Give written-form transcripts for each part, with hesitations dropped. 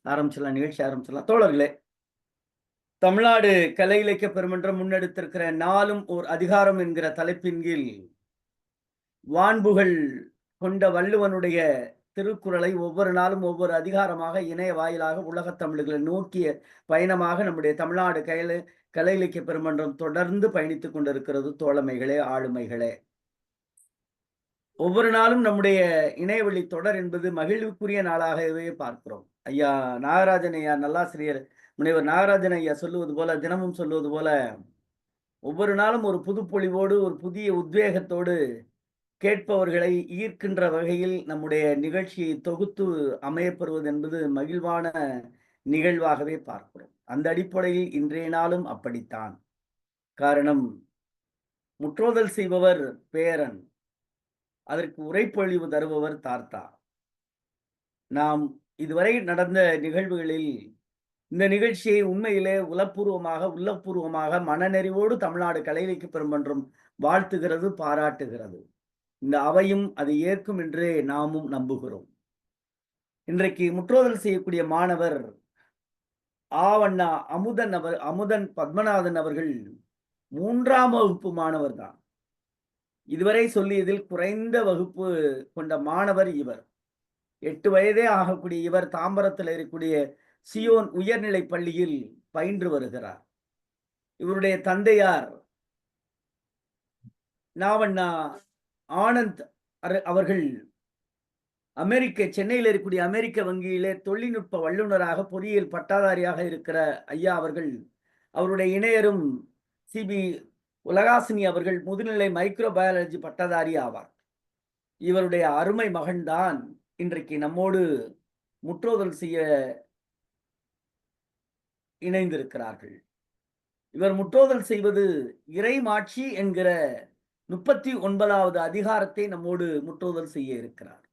நிகழ்ச்சி ஆரம்பிச்சிடலாம். தோழர்களே, தமிழ்நாடு கலை இலக்கிய பெருமன்றம் முன்னெடுத்திருக்கிற நாளும் ஓர் அதிகாரம் என்கிற தலைப்பின் கீழ் வான்புகழ் கொண்ட வள்ளுவனுடைய திருக்குறளை ஒவ்வொரு நாளும் ஒவ்வொரு அதிகாரமாக இணைய வாயிலாக உலகத் தமிழர்களை நோக்கிய பயணமாக நம்முடைய தமிழ்நாடு கலை இலக்கிய பெருமன்றம் தொடர்ந்து பயணித்துக் கொண்டிருக்கிறது. தோழமைகளே, ஆளுமைகளே, ஒவ்வொரு நாளும் நம்முடைய இணையவழி தொடர் என்பது மகிழ்வுக்குரிய நாளாகவே பார்க்கிறோம். ஐயா நாகராஜன் ஐயா நல்லாசிரியர் முனைவர் நாகராஜன் ஐயா சொல்லுவது போல, தினமும் சொல்லுவது போல, ஒவ்வொரு நாளும் ஒரு புதுப்பொழிவோடு ஒரு புதிய உத்வேகத்தோடு கேட்பவர்களை ஈர்க்கின்ற வகையில் நம்முடைய நிகழ்ச்சியை தொகுத்து அமையப்பெறுவது என்பது மகிழ்வான நிகழ்வாகவே பார்க்கிறோம். அந்த அடிப்படையில் இன்றைய நாளும் அப்படித்தான். காரணம், முற்றோதல் செய்பவர் பேரன், அதற்கு உரைப்பொழிவு தருபவர் தார்த்தா. நாம் இதுவரை நடந்த நிகழ்வுகளில் இந்த நிகழ்ச்சியை உண்மையிலே உள்ளபூர்வமாக மனநெறிவோடு தமிழ்நாடு கலை இலக்கிய பெருமன்றம் வாழ்த்துகிறது, பாராட்டுகிறது. இந்த அவையும் அதை ஏற்கும் என்றே நாமும் நம்புகிறோம். இன்றைக்கு முற்றோதல் செய்யக்கூடிய மாணவர் ஆவண்ணா அமுதன் பத்மநாதன் அவர்கள் 3ஆம் வகுப்பு மாணவர் தான். இதுவரை சொல்லியதில் குறைந்த வகுப்பு கொண்ட மாணவர் இவர். 8 வயதே ஆகக்கூடிய இவர் தாம்பரத்தில் இருக்கக்கூடிய சியோன் உயர்நிலை பள்ளியில் பயின்று வருகிறார். இவருடைய தந்தையார் நாவண்ணா ஆனந்த் அவர்கள் சென்னையில் இருக்கக்கூடிய அமெரிக்க வங்கியிலே தொழில்நுட்ப வல்லுநராக பொறியியல் பட்டாதாரியாக இருக்கிற ஐயா அவர்கள், அவருடைய இணையரும் சிபி உலகாசினி அவர்கள் முதுநிலை மைக்ரோபயாலஜி பட்டதாரி ஆவார். இவருடைய அருமை மகன்தான் இன்றைக்கு நம்மோடு முற்றோதல் செய்ய இணைந்திருக்கிறார்கள். இவர் முற்றோதல் செய்வது இறைமாட்சி என்கிற 39வது அதிகாரத்தை நம்மோடு முற்றோதல் செய்ய இருக்கிறார்.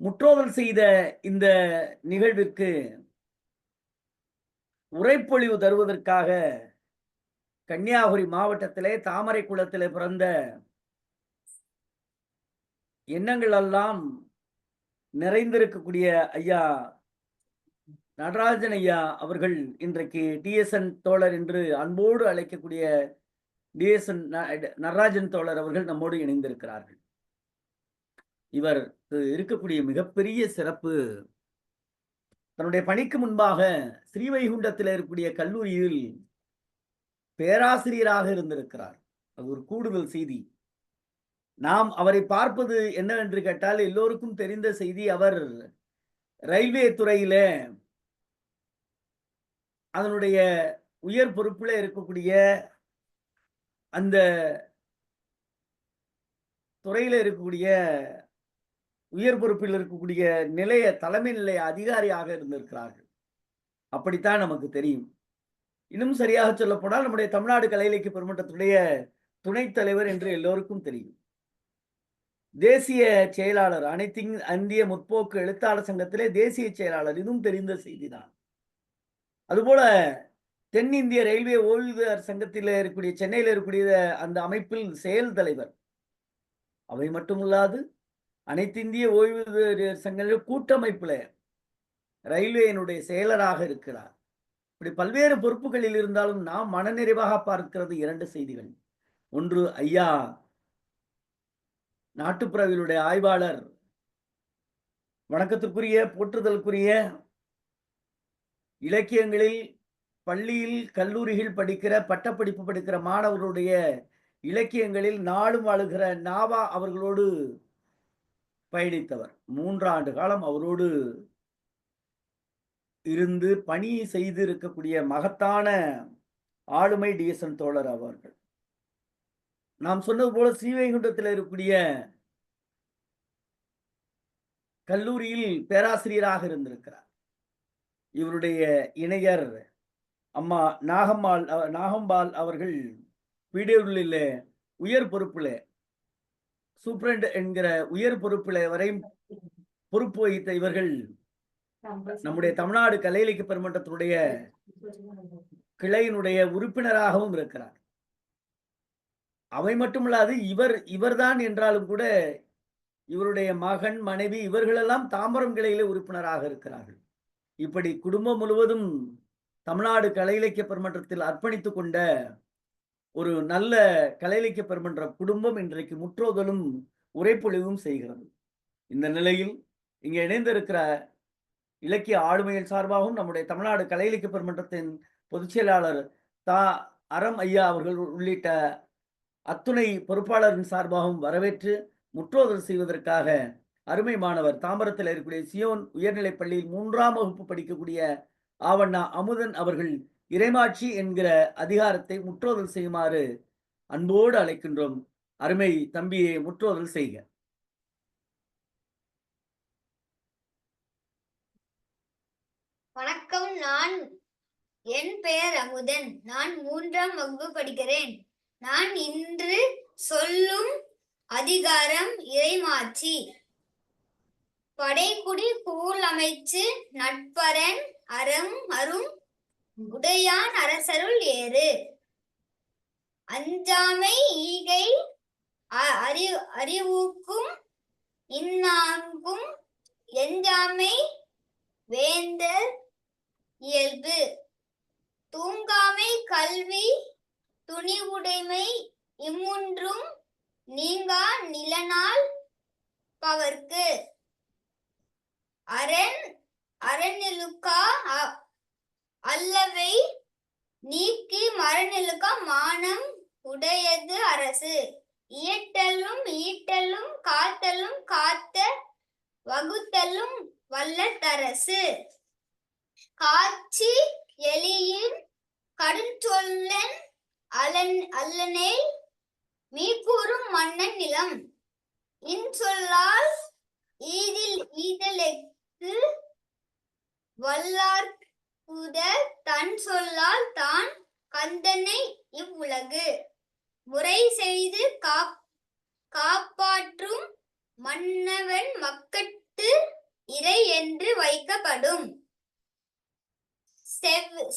முற்றோதல் செய்த இந்த நிகழ்விற்கு உரைப்பொழிவு தருவதற்காக கன்னியாகுமரி மாவட்டத்திலே தாமரை குளத்திலே பிறந்த எண்ணங்கள் எல்லாம் நிறைந்திருக்கக்கூடிய ஐயா நடராஜன் ஐயா அவர்கள் இன்றைக்கு டிஎஸ்என் தோழர் என்று அன்போடு அழைக்கக்கூடிய டிஎஸ்என் நடராஜன் தோழர் அவர்கள் நம்மோடு இணைந்திருக்கிறார்கள். இவர் இருக்கக்கூடிய மிகப்பெரிய சிறப்பு, தன்னுடைய பணிக்கு முன்பாக ஸ்ரீவைகுண்டத்தில் இருக்கக்கூடிய கல்லூரியில் பேராசிரியராக இருந்திருக்கிறார். அது ஒரு கூடுதல் செய்தி. நாம் அவரை பார்ப்பது என்னவென்று கேட்டால் எல்லோருக்கும் தெரிந்த செய்தி, அவர் ரயில்வே துறையில அதனுடைய உயர் பொறுப்பில் இருக்கக்கூடிய அந்த துறையில இருக்கக்கூடிய உயர் பொறுப்பில் இருக்கக்கூடிய தலைமை நிலைய அதிகாரியாக இருந்திருக்கிறார்கள். அப்படித்தான் நமக்கு தெரியும். இன்னும் சரியாக சொல்ல போனால் நம்முடைய தமிழ்நாடு கலை இலக்கிய பெருமன்றத்துடைய துணைத் தலைவர் என்று எல்லோருக்கும் தெரியும். தேசிய செயலாளர், அனைத்து இந்திய முற்போக்கு எழுத்தாளர் சங்கத்திலே தேசிய செயலாளர், இதுவும் தெரிந்த செய்திதான். அதுபோல தென்னிந்திய ரயில்வே ஓய்வூதியர் சங்கத்தில் இருக்கக்கூடிய சென்னையில் இருக்கக்கூடிய அந்த அமைப்பில் செயல் தலைவர். அவை மட்டுமில்லாது அனைத்து இந்திய ஓய்வூதியர் சங்க கூட்டமைப்புல ரயில்வேயினுடைய செயலராக இருக்கிறார். இப்படி பல்வேறு பொறுப்புகளில் இருந்தாலும் நாம் மனநிறைவாக பார்க்கிறது 2 செய்திகள். ஒன்று, ஐயா நாட்டுப்புறவியலுடைய ஆய்வாளர், வணக்கத்திற்குரிய போற்றுதலுக்குரிய இலக்கியங்களில் பள்ளியில் கல்லூரிகள் படிக்கிற பட்டப்படிப்பு படிக்கிற மாணவர்களுடைய இலக்கியங்களில் நாடும் வாழுகிற நாவா அவர்களோடு பயணித்தவர். 3 ஆண்டு காலம் அவரோடு இருந்து பணி செய்து இருக்கக்கூடிய மகத்தான ஆளுமை டிஎஸ்என் தோழர் அவர்கள். நாம் சொன்னது போல ஸ்ரீவைகுண்டத்தில் இருக்கக்கூடிய கல்லூரியில் பேராசிரியராக இருந்திருக்கிறார். இவருடைய இணையர் அம்மா நாகம்பால் அவர்கள் வீடியோவில் உயர் பொறுப்புல சூப்பரண்ட் என்கிற உயர் பொறுப்புல வரையும் பொறுப்பு வகித்த இவர்கள் நம்முடைய தமிழ்நாடு கலை இலக்கிய பெருமன்றத்தினுடைய கிளையினுடைய உறுப்பினராகவும் இருக்கிறார். அவை மட்டுமல்லாது இவர்தான் என்றாலும் கூட இவருடைய மகன், மனைவி இவர்களெல்லாம் தாம்பரம் கிளையில உறுப்பினராக இருக்கிறார்கள். இப்படி குடும்பம் முழுவதும் தமிழ்நாடு கலை இலக்கிய பெருமன்றத்தில் அர்ப்பணித்துக் கொண்ட ஒரு நல்ல கலை இலக்கிய பெருமன்ற குடும்பம் இன்றைக்கு முற்றோதலும் உரைப்பொழிவும் செய்கிறது. இந்த நிலையில் இங்கே இணைந்திருக்கிற இலக்கிய ஆளுமையின் சார்பாகவும் நம்முடைய தமிழ்நாடு கலை இலக்கிய பெருமன்றத்தின் பொதுச் செயலாளர் தா. அறம் ஐயா அவர்கள் உள்ளிட்ட அத்துணை பொறுப்பாளரின் சார்பாகவும் வரவேற்று முற்றோதல் செய்வதற்காக அருமை மாணவர் தாம்பரத்தில் இருக்கக்கூடிய சியோன் உயர்நிலைப் பள்ளியில் 3ஆம் வகுப்பு படிக்கக்கூடிய ஆவண்ணா அமுதன் அவர்கள் இறைமாட்சி என்கிற அதிகாரத்தை முற்றோதல் செய்யுமாறு அன்போடு அழைக்கின்றோம். அருமை தம்பியை முற்றோதல் செய்க. வணக்கம். என் பெயர் அமுதன். நான் 3ஆம் வகுப்பு படிக்கிறேன். நான் இன்று சொல்லும் அதிகாரம் இறைமாட்சி. படைக்குடி கூழ் அமைச்சு நட்பரன் அரும் உடையான் அரசருள் ஏறு. அஞ்சாமை ஈகை அறிவுக்கும் இன்னாங்கும் எஞ்சாமை வேந்தர் இயல்பு. தூங்காமை கல்வி துணிவுடைமை இம்மூன்றும் நீங்கா நிலநாள் பவர்க்கு. அறநிலுக்கா அல்லவை நீக்கி மரநிலுக்கா மானம் உடையது அரசு. இயற்றலும் ஈட்டலும் காத்தலும் காத்த வகுத்தலும் வல்லதரசு. காட்சி எளியின் கடுஞ்சொல்லன் அல்லனேல் மீக்கூறும் மன்னன் நிலம். இன்சொல்லால் ஈதலுக்கு வல்லார்க்குத தன் சொல்லால் தான் கந்தனை இவ்வுலகு. முறை செய்து காப்பாற்றும் மன்னவன் மக்கட்டு இறை என்று வைக்கப்படும்.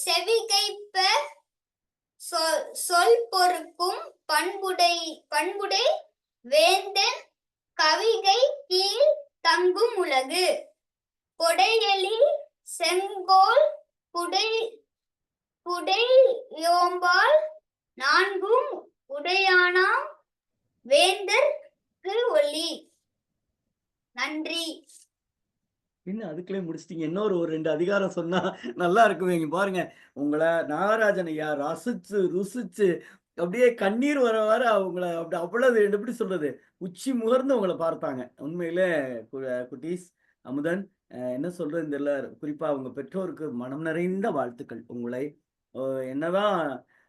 செவிகைப்ப சொல் பொறுக்கும் பண்புடை வேந்தன் கவிகை கீழ் தங்கும் உலகு. கொடையலி செங்கோல் குடையோம்பால் நான்கும் உடையானாம் வேந்தர்க்கு ஒளி. நன்றி. இன்னும் அதுக்குள்ளே முடிச்சிட்டீங்க. இன்னொரு 2 அதிகாரம் சொன்னா நல்லா இருக்குமே. இங்க பாருங்க, உங்களை நாகராஜன் ஐயா ரசிச்சு ருசிச்சு அப்படியே கண்ணீர் வர அவங்கள அப்படி அவ்வளவு எப்படி சொல்றது, உச்சி முகர்ந்து உங்களை பார்த்தாங்க. உண்மையிலே குட்டீஸ் அமுதன் என்ன சொல்றதுன்னு தெரியல. குறிப்பா உங்க பெற்றோருக்கு மனம் நிறைந்த வாழ்த்துக்கள். உங்களை என்னதான்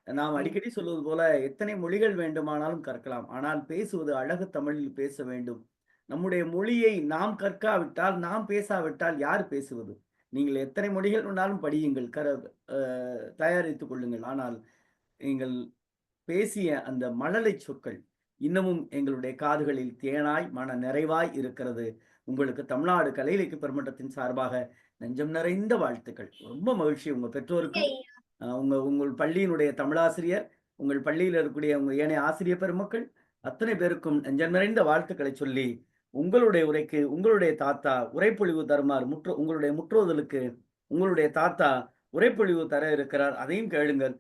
நாம் அடிக்கடி சொல்வது போல எத்தனை மொழிகள் வேண்டுமானாலும் கற்கலாம், ஆனால் பேசுவது அழகு தமிழில் பேச வேண்டும். நம்முடைய மொழியை நாம் கற்காவிட்டால், நாம் பேசாவிட்டால் யார் பேசுவது? நீங்கள் எத்தனை மொழிகள் வேணாலும் படியுங்கள், தயாரித்துக் கொள்ளுங்கள். ஆனால் நீங்கள் பேசிய அந்த மழலை சொற்கள் இன்னமும் எங்களுடைய காதுகளில் தேனாய் மன நிறைவாய் இருக்கிறது. உங்களுக்கு தமிழ்நாடு கலை இலக்கிய பெருமன்றத்தின் சார்பாக நெஞ்சம் நிறைந்த வாழ்த்துக்கள். ரொம்ப மகிழ்ச்சி. உங்க பெற்றோருக்கு, உங்கள் பள்ளியினுடைய தமிழாசிரியர், உங்கள் பள்ளியில் இருக்கக்கூடிய உங்க ஏனைய ஆசிரியர் பெருமக்கள் அத்தனை பேருக்கும் நெஞ்சம் நிறைந்த வாழ்த்துக்களை சொல்லி உங்களுடைய உரைக்கு உங்களுடைய தாத்தா உரைப்பொழிவு தருமாறு உங்களுடைய முற்றோதலுக்கு உங்களுடைய தாத்தா உரைப்பொழிவு தர இருக்கிறார். அதையும் கேளுங்கள்.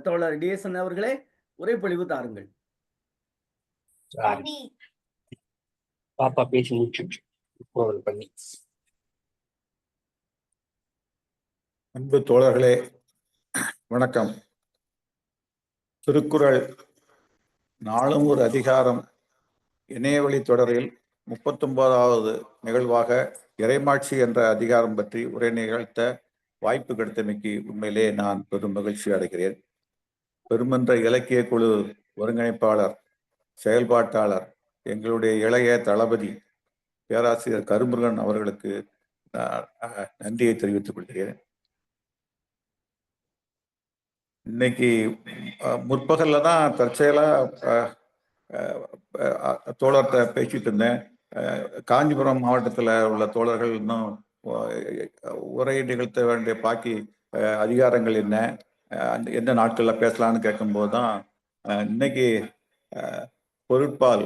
தோழர் டிஎஸ்என் அவர்களே, உரைப்பொழிவு தாருங்கள். பாப்பா பேசி முடிச்சு பண்ணி. அன்பு தோழர்களே, வணக்கம். திருக்குறள் நாளும் ஒரு அதிகாரம் இணையவழி தொடரில் 39வது நிகழ்வாக இறைமாட்சி என்ற அதிகாரம் பற்றி உரை நிகழ்த்த வாய்ப்பு கிடைத்தமைக்கு உண்மையிலே நான் பெரும் மகிழ்ச்சி அடைகிறேன். பெருமன்ற இலக்கிய குழு ஒருங்கிணைப்பாளர், செயல்பாட்டாளர், எங்களுடைய இளைய தளபதி பேராசிரியர் கருமுருகன் அவர்களுக்கு நன்றியை தெரிவித்துக் கொள்கிறேன். இன்னைக்கு முற்பகல்ல தான் தற்செயலா தோழர்கிட்ட பேசிட்டு இருந்தேன். காஞ்சிபுரம் மாவட்டத்தில் உள்ள தோழர்கள் இன்னும் உரை நிகழ்த்த வேண்டிய பாக்கி அதிகாரங்கள் என்ன, எந்த நாட்களில் பேசலான்னு கேட்கும்போது தான் இன்னைக்கு பொருட்பால்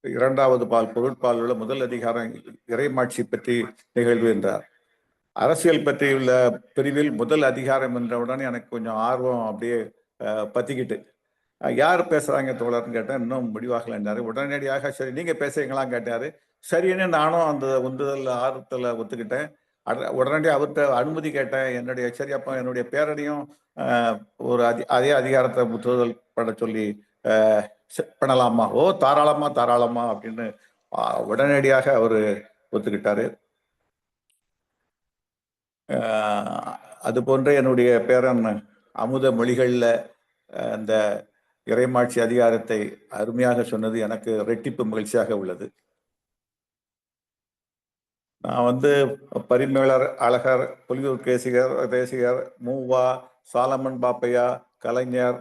2வது பால் பொருட்பால் உள்ள முதல் அதிகாரம் இறைமாட்சி பற்றி நிகழ்வு என்றார். அரசியல் பற்றியுள்ள பிரிவில் முதல் அதிகாரம் என்றவுடன் எனக்கு கொஞ்சம் ஆர்வம் அப்படியே பத்திக்கிட்டு, யார் பேசுறாங்க தோழர்னு கேட்டேன். இன்னும் முடிவாகலைன்னாரு. உடனடியாக சரி நீங்க பேசுறீங்களான்னு கேட்டாரு. சரின்னு நானும் அந்த உந்துதல் ஆர்வத்தில் ஒத்துக்கிட்டேன். உடனடியாக அவர்கிட்ட அனுமதி கேட்டேன். சரி அப்போ என்னுடைய பேரனையும் ஒரு அதே அதிகாரத்தை முற்றுதல் பட சொல்லி பண்ணலாமா? ஓ தாராளமா தாராளமா அப்படின்னு உடனடியாக அவர் ஒத்துக்கிட்டாரு. அது போன்ற என்னுடைய பேரன் அமுத மொழிகளில் அந்த இறைமாட்சி அதிகாரத்தை அருமையாக சொன்னது எனக்கு ரெட்டிப்பு மகிழ்ச்சியாக உள்ளது. நான் பரிமேலர், அழகர், புலியூர் தேசிகர், மூவா, சாலமன் பாப்பையா, கலைஞர்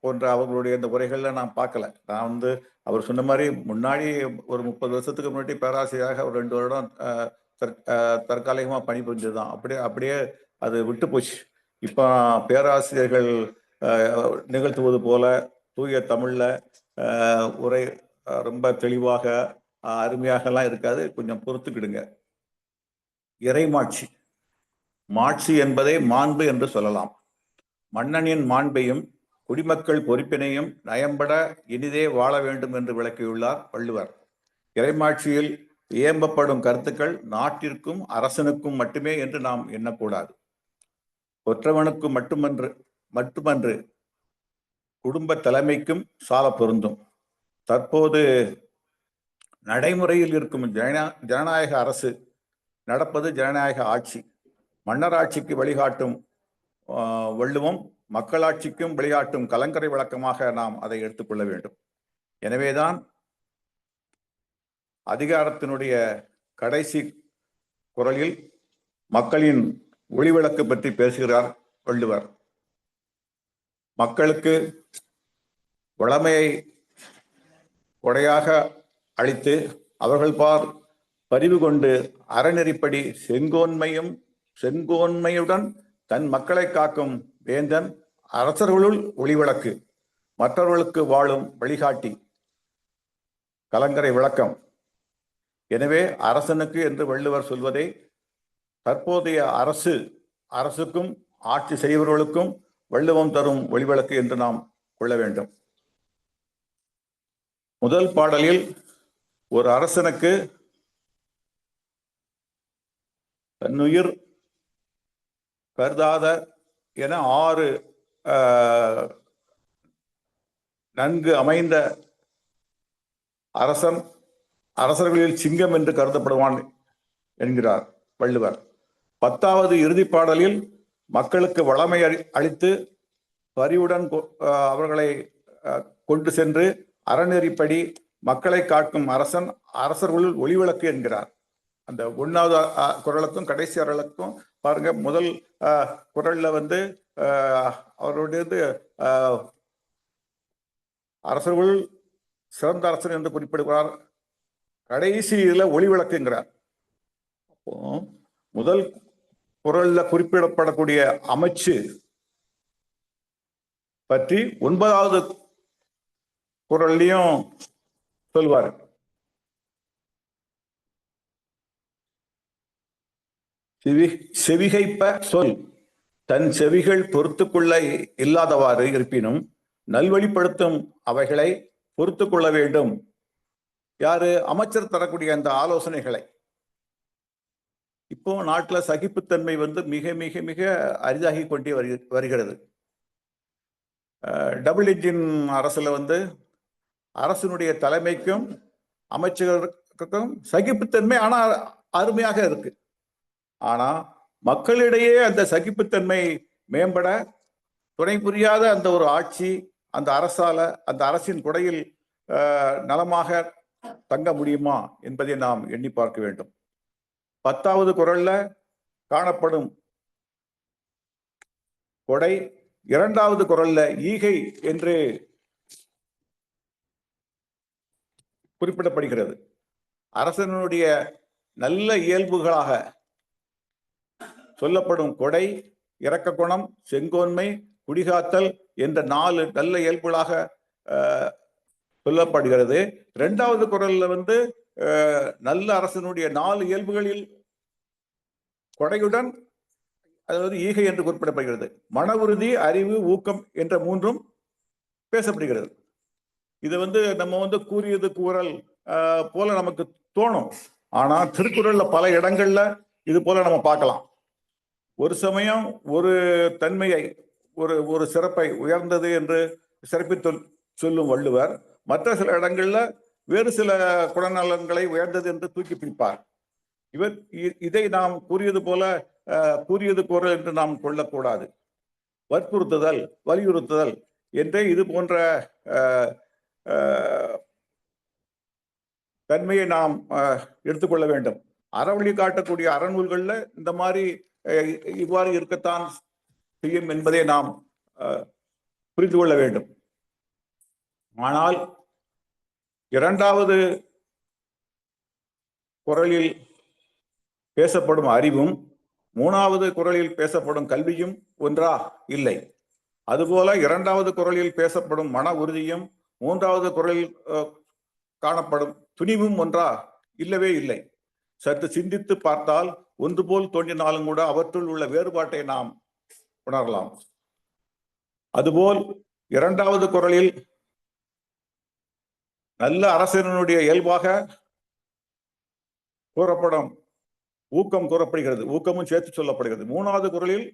போன்ற அவர்களுடைய இந்த உரைகளில் நான் பார்க்கல. நான் அவர் சொன்ன மாதிரி முன்னாடி ஒரு 30 வருஷத்துக்கு முன்னாடி பேராசிரியராக ஒரு 2 வருடம் தற்காலிகமாக பணிபுரிஞ்சதுதான். அப்படியே அது விட்டு போச்சு. இப்போ பேராசிரியர்கள் நிகழ்த்துவது போல தூய தமிழ்ல உரை ரொம்ப தெளிவாக அருமையாகலாம் இருக்காது. கொஞ்சம் பொறுத்துக்கிடுங்க. இறைமாட்சி, மாட்சி என்பதை மாண்பு என்று சொல்லலாம். மன்னனின் மாண்பையும் குடிமக்கள் பொறுப்பினையும் நயம்பட இனிதே வாழ வேண்டும் என்று விளக்கியுள்ளார் வள்ளுவர். இறைமாட்சியில் இயம்பப்படும் கருத்துக்கள் நாட்டிற்கும் அரசனுக்கும் மட்டுமே என்று நாம் எண்ணக்கூடாது. ஒற்றவனுக்கு மட்டுமன்று குடும்ப தலைமைக்கும் சால பொருந்தும். தற்போது நடைமுறையில் இருக்கும் ஜனநாயக அரசு நடப்பது ஜனநாயக ஆட்சி. மன்னராட்சிக்கு வழிகாட்டும் வள்ளுவம் மக்களாட்சிக்கும் வழிகாட்டும் கலங்கரை விளக்கமாக நாம் அதை எடுத்துக்கொள்ள வேண்டும். எனவேதான் அதிகாரத்தினுடைய கடைசி குரலில் மக்களின் ஒளிவிளக்கு பற்றி பேசுகிறார் வள்ளுவர். மக்களுக்கு வளமையை கொடையாக அளித்து அவர்கள் பரிவு கொண்டு அறநெறிப்படி செங்கோன்மையுடன் தன் மக்களை காக்கும் வேந்தன் அரசர்களுள் ஒளிவிளக்கு, மற்றவர்களுக்கு வாழும் வழிகாட்டி, கலங்கரை விளக்கம். எனவே அரசனுக்கு என்று வள்ளுவர் சொல்வதை தற்போதைய அரசுக்கும் ஆட்சி செய்பவர்களுக்கும் வள்ளுவம் தரும் ஒளிவிளக்கு என்று நாம் கொள்ள வேண்டும். முதல் பாடலில் ஒரு அரசனுக்கு தன்னுயிர் கருதாத என 6 நன்கு அமைந்த அரசர்களில் சிங்கம் என்று கருதப்படுவான் என்கிறார் வள்ளுவர். 10வது இறுதி பாடலில் மக்களுக்கு வளமை அளித்து பரிவுடன் அவர்களை கொண்டு சென்று அறநெறிப்படி மக்களை காக்கும் அரசர்களுள் ஒளிவிளக்கு என்கிறார். அந்த 1வது குறளுக்கும் கடைசி குறளுக்கும் பாருங்க. முதல் குறள்ல அவருடைய அரசர்கள் சிறந்த அரசர் என்று குறிப்பிடுகிறார். கடைசியில ஒளிவிளக்குங்கிறார். அப்போ முதல் குறள்ல குறிப்பிடப்படக்கூடிய அமைச்சு பற்றி 9வது குறள்லையும் சொல்வார். செவிகைப்ப சொல் தன் செவிகள் பொறுத்துக்கொள்ள இல்லாதவாறு இருப்பினும் நல்வழிப்படுத்தும் அவைகளை பொறுத்து கொள்ள வேண்டும். யாரு? அமைச்சர் தரக்கூடிய அந்த ஆலோசனைகளை. இப்போ நாட்டில் சகிப்புத்தன்மை மிக மிக மிக அரிதாகி கொண்டே வருகிறது. டபுள் இன்ஜின் அரசுல அரசனுடைய தலைமைக்கும் அமைச்சர்களுக்கும் சகிப்புத்தன்மை ஆனா அருமையாக இருக்கு. ஆனா மக்களிடையே அந்த சகிப்புத்தன்மை மேம்பட துணை புரியாத அந்த ஒரு ஆட்சி, அந்த அரசின் கொடையில் நலமாக தங்க முடியுமா என்பதை நாம் எண்ணி பார்க்க வேண்டும். 10வது குறள்ல காணப்படும் கொடை 2வது குறள்ல ஈகை என்று குறிப்பிடப்படுகிறது. அரசனுடைய நல்ல இயல்புகளாக சொல்லப்படும் கொடை, இரக்க குணம், செங்கோன்மை, குடிகாத்தல் என்ற 4 நல்ல இயல்புகளாக சொல்லப்படுகிறது. 2வது குறள்ல நல்ல அரசனுடைய 4 இயல்புகளில் கொடையுடன், அதாவது ஈகை என்று குறிப்பிடப்படுகிறது. மன உறுதி, அறிவு, ஊக்கம் என்ற மூன்றும் பேசப்படுகிறது. இது நம்ம கூறியது கூறல் போல நமக்கு தோணும். ஆனா திருக்குறள்ல பல இடங்கள்ல இது போல நம்ம பார்க்கலாம். ஒரு சமயம் ஒரு தன்மையை, ஒரு சிறப்பை உயர்ந்தது என்று சிறப்பித்து சொல்லும் வள்ளுவர், மற்ற சில இடங்கள்ல வேறு சில குணநலன்களை உயர்ந்தது என்று தூக்கி பிடிப்பார். இதை நாம் கூறியது போல கூறியது குரல் என்று நாம் கொள்ளக்கூடாது. வற்புறுத்துதல், வலியுறுத்துதல் என்றே இது போன்ற தன்மையை நாம் எடுத்துக்கொள்ள வேண்டும். அறவழி காட்டக்கூடிய அறநூல்கள்ல இந்த மாதிரி இவ்வாறு இருக்கத்தான் செய்யும் என்பதை நாம் புரிந்து கொள்ள வேண்டும். ஆனால் இரண்டாவது குறளில் பேசப்படும் அறிவும் மூணாவது குறளில் பேசப்படும் கல்வியும் ஒன்றா? இல்லை. அதுபோல இரண்டாவது குறளில் பேசப்படும் மன உறுதியும் மூன்றாவது குறளில் காணப்படும் துணிவும் ஒன்றா? இல்லவே இல்லை. சற்று சிந்தித்து பார்த்தால் ஒன்று போல் தோன்றினாலும் கூட அவற்றுள் உள்ள வேறுபாட்டை நாம் உணரலாம். அதுபோல் இரண்டாவது குறளில் நல்ல அரசனுடைய இயல்பாக கூறப்படும் ஊக்கம் கூறப்படுகிறது, ஊக்கமும் சேர்த்து சொல்லப்படுகிறது. மூணாவது குறளில்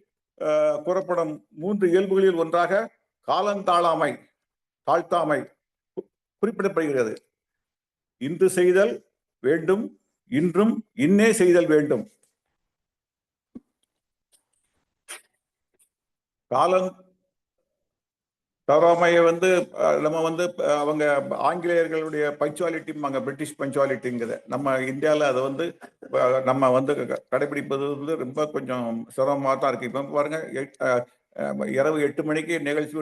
கூறப்படும் மூன்று இயல்புகளில் ஒன்றாக காலந்தாழாமை, தாழ்த்தாமை குறிப்பிடப்படுகிறது. இன்று செய்தல் வேண்டும், இன்றும் இன்னே செய்தல் வேண்டும். காலம் தவறாமையை நம்ம அவங்க ஆங்கிலேயர்களுடைய பஞ்சுவாலிட்டி, பிரிட்டிஷ் பஞ்சுவாலிட்டிங்கிறது நம்ம இந்தியாவில் அதை நம்ம கடைபிடிப்பது ரொம்ப கொஞ்சம் சிரமமாக தான் இருக்கு. இப்போ பாருங்க, இரவு 8 மணிக்கு நிகழ்ச்சி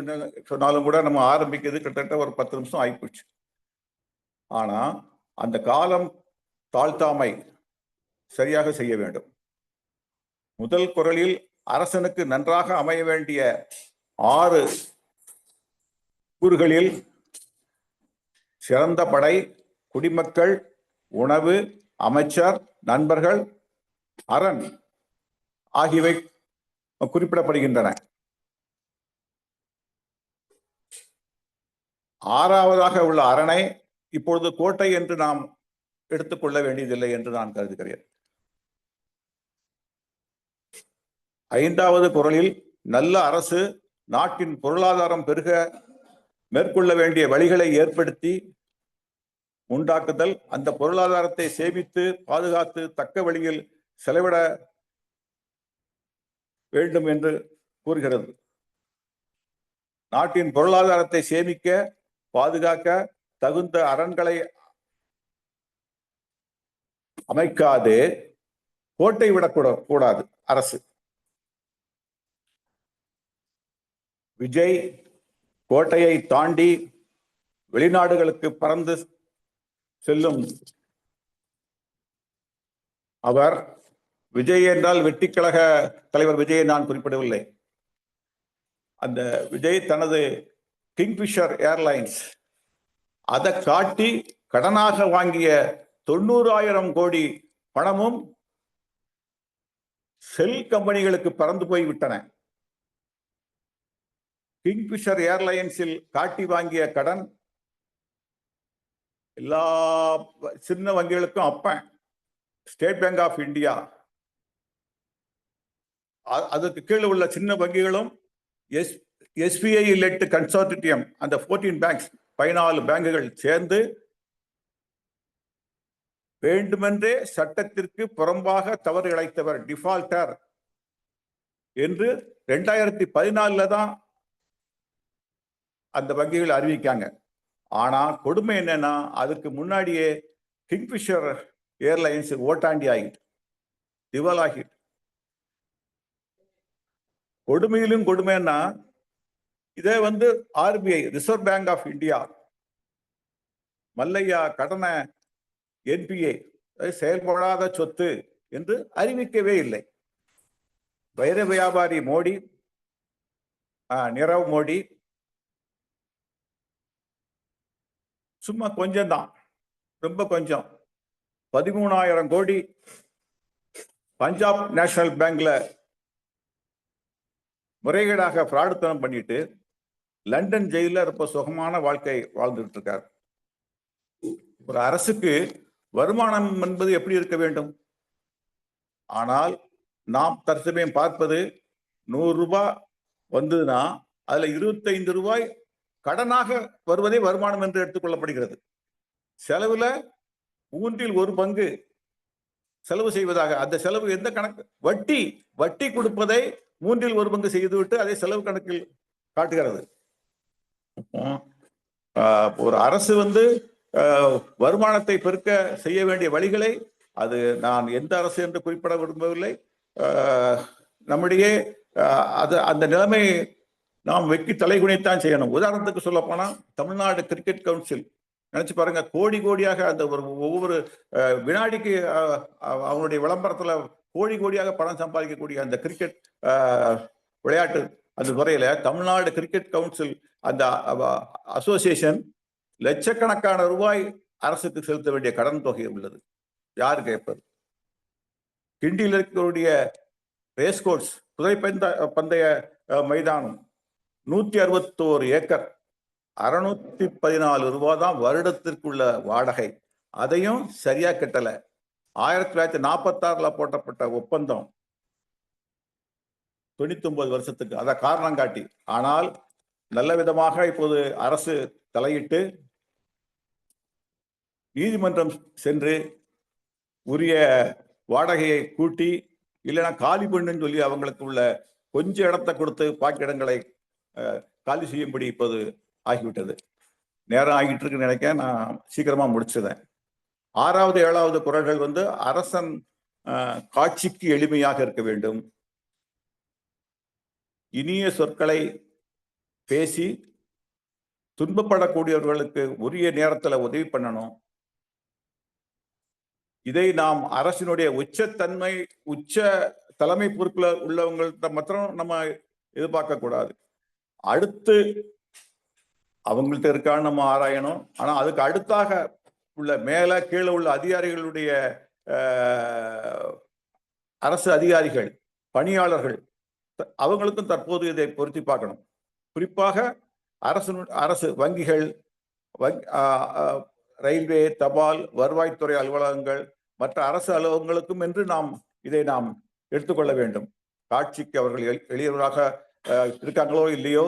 சொன்னாலும் கூட நம்ம ஆரம்பிக்கிறது கிட்டத்தட்ட ஒரு 10 நிமிஷம் ஆகிப்போச்சு. ஆனா அந்த காலம் தாழ்த்தாமை சரியாக செய்ய வேண்டும். முதல் குறளில் அரசனுக்கு நன்றாக அமைய வேண்டிய 6 கூறுகளில் சிறந்த படை, குடிமக்கள், உணவு, அமைச்சர், நண்பர்கள், அரண் ஆகியவை குறிப்பிடப்படுகின்றன. 6வதாக உள்ள அரணை இப்பொழுது கோட்டை என்று நாம் எடுத்துக்கொள்ள வேண்டியதில்லை என்று நான் கருதுகிறேன். 5வது குறளில் நல்ல அரசு நாட்டின் பொருளாதாரம் பெருக மேற்கொள்ள வேண்டிய வழிகளை ஏற்படுத்தி உண்டாக்குதல், அந்த பொருளாதாரத்தை சேமித்து பாதுகாத்து தக்க வழியில் செலவிட வேண்டும் என்று கூறுகிறது. நாட்டின் பொருளாதாரத்தை சேமிக்க, பாதுகாக்க தகுந்த அரண்களை அமைக்காது கோட்டை விடக்கூடாது அரசு. விஜய் கோட்டையை தாண்டி வெளிநாடுகளுக்கு பறந்து செல்லும் அவர், விஜய் என்றால் வெட்டிக்கழக தலைவர் விஜயை நான் குறிப்பிடவில்லை. அந்த விஜய் தனது கிங்ஃபிஷர் ஏர்லைன்ஸ் அதை காட்டி கடனாக வாங்கிய 90,000 கோடி பணமும் செல் கம்பெனிகளுக்கு பறந்து போய் விட்டன. கிங்ஃபிஷர் ஏர்லைன்ஸில் காட்டி வாங்கிய கடன் எல்லா சின்ன வங்கிகளுக்கும் அப்பன் ஸ்டேட் பேங்க் ஆஃப் இந்தியா, அதுக்கு கீழே உள்ள சின்ன வங்கிகளும் SBI லெட் கன்சோர்டியம், அந்த 14 பேங்க்ஸ் 14 பேங்குகள் சேர்ந்து வேண்டுமென்றே சட்டத்திற்கு புறம்பாக தவறு இழைத்தவர் டிஃபால்டர் என்று 2014 தான் அந்த வங்கிகள் அறிவிக்காங்க. ஆனா கொடுமை என்னன்னா, அதுக்கு முன்னாடியே கிங்ஃபிஷர் ஏர்லைன்ஸ் ஓட்டாண்டி ஆகிட்டு, திவாலாகிட்டு. கொடுமையிலும் கொடுமைன்னா, இதே RBI, Reserve Bank of India, Mallya கடனை NPA செயல்படாத சொத்து என்று அறிவிக்கவே இல்லை. வைர வியாபாரி மோடி, நிரவ் மோடி சும்மா கொஞ்சம் தான், ரொம்ப கொஞ்சம் 13,000 கோடி பஞ்சாப் நேஷனல் பேங்க்ல முறைகேடாக ஃப்ராடுத்தனம் பண்ணிட்டு லண்டன் ஜெயில ரொம்ப சுகமான வாழ்க்கை வாழ்ந்துட்டு இருக்கார். ஒரு அரசுக்கு வருமானம் என்பது எப்படி இருக்க வேண்டும்? ஆனால் நாம் தற்சமயம் பார்ப்பது 100 ரூபாய் வந்ததுன்னா அதுல 25 ரூபாய் கடனாக வருவதே வருமானம் என்று எடுத்துக்கொள்ளப்படுகிறது. செலவுல 1/3 செலவு செய்வதாக, அந்த செலவு எந்த கணக்கு? வட்டி கொடுப்பதை 1/3 செய்துவிட்டு அதை செலவு கணக்கில் காட்டுகிறது. ஒரு அரசு வருமானத்தை பெருக்க செய்ய வேண்டிய வழிகளை, அது நான் எந்த அரசு என்று குறிப்பிட விரும்பவில்லை, நம்முடைய அந்த நிலைமை நாம் வெக்கி தலைகுனித்தான் செய்யணும். உதாரணத்துக்கு சொல்ல போனா தமிழ்நாடு கிரிக்கெட் கவுன்சில் நினைச்சு பாருங்க, கோடியாக அந்த ஒவ்வொரு வினாடிக்கு அவங்களுடைய விளம்பரத்துல கோடியாக பணம் சம்பாதிக்கக்கூடிய அந்த கிரிக்கெட் விளையாட்டு அந்த துறையில தமிழ்நாடு கிரிக்கெட் கவுன்சில் அந்த அசோசியேஷன் லட்சக்கணக்கான ரூபாய் அரசுக்கு செலுத்த வேண்டிய கடன் தொகை உள்ளது. யாரு கேட்பது? கிண்டியில் இருக்கக்கூடிய ரேஸ்கோர்ஸ் பந்தய மைதானம் 161 ஏக்கர், 614 ரூபாய் தான் வருடத்திற்குள்ள வாடகை. அதையும் சரியா கட்டல. 1946 போட்டப்பட்ட ஒப்பந்தம் 99 வருஷத்துக்கு, அதை காரணம் காட்டி. ஆனால் நல்ல விதமாக இப்போது அரசு தலையிட்டு நீதிமன்றம் சென்று உரிய வாடகையை கூட்டி, இல்லைன்னா காலி பண்ணுன்னு சொல்லி அவங்களுக்கு உள்ள கொஞ்சம் இடத்தை கொடுத்து பாக்கி இடங்களை காலி செய்யும்படி இப்போது ஆகிவிட்டது. நேரம் ஆகிட்டு இருக்குன்னு நினைக்க, நான் சீக்கிரமா முடிச்சிடுறேன். 6வது 7வது குறள்கள் அரசன் காட்சிக்கு எளிமையாக இருக்க வேண்டும், இனிய சொற்களை பேசி துன்பப்படக்கூடியவர்களுக்கு உரிய நேரத்தில் உதவி பண்ணணும். இதை நாம் அரசினுடைய உச்ச தலைமை பொறுப்புல உள்ளவங்கள்ட்ட மாத்திரம் நம்ம எதிர்பார்க்க கூடாது. அடுத்து அவங்கள்ட்ட இருக்கான்னு நம்ம ஆராயணும். ஆனா அதுக்கு அடுத்தாக உள்ள மேல கீழே உள்ள அதிகாரிகளுடைய அரசு அதிகாரிகள், பணியாளர்கள், அவங்களுக்கும் தற்போது இதை பொருத்தி பார்க்கணும். குறிப்பாக அரசு வங்கிகள், ரயில்வே, தபால், வருவாய்த்துறை அலுவலகங்கள், மற்ற அரசு அலுவலகங்களுக்கும் என்று இதை நாம் எடுத்துக்கொள்ள வேண்டும். காட்சிக்கு அவர்கள் எளியவராக இருக்காங்களோ இல்லையோ,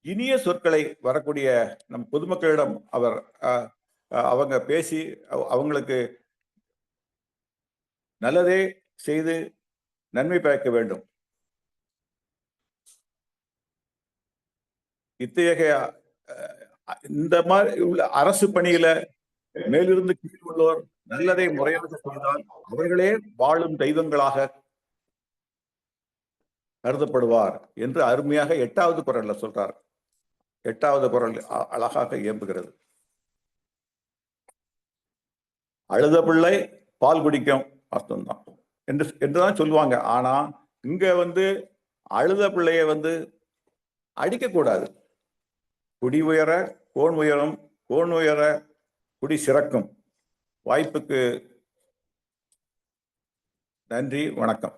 இனிய சொற்களை வரக்கூடிய நம் பொதுமக்களிடம் அவங்க பேசி அவங்களுக்கு நல்லதே செய்து நன்மை பயக்க வேண்டும். இத்தகைய இந்த மாதிரி உள்ள அரசு பணியில மேலிருந்து கீழ் உள்ளோர் நல்லதை முறையாக செய்தால் அவர்களே வாழும் தெய்வங்களாக கருதப்படுவார் என்று அருமையாக 8வது குறள்ல சொல்றார். 8வது குறள் அழகாக இயம்புகிறது. அழுத பிள்ளை பால் குடிக்கும் அர்த்தம்தான் என்றுதான் சொல்லுவாங்க. ஆனா இங்க அழுத பிள்ளைய அடிக்க கூடாது. குடி உயர கோன் உயரும், கோன் உயர குடி சிறக்கும். வாய்ப்புக்கு நன்றி, வணக்கம்.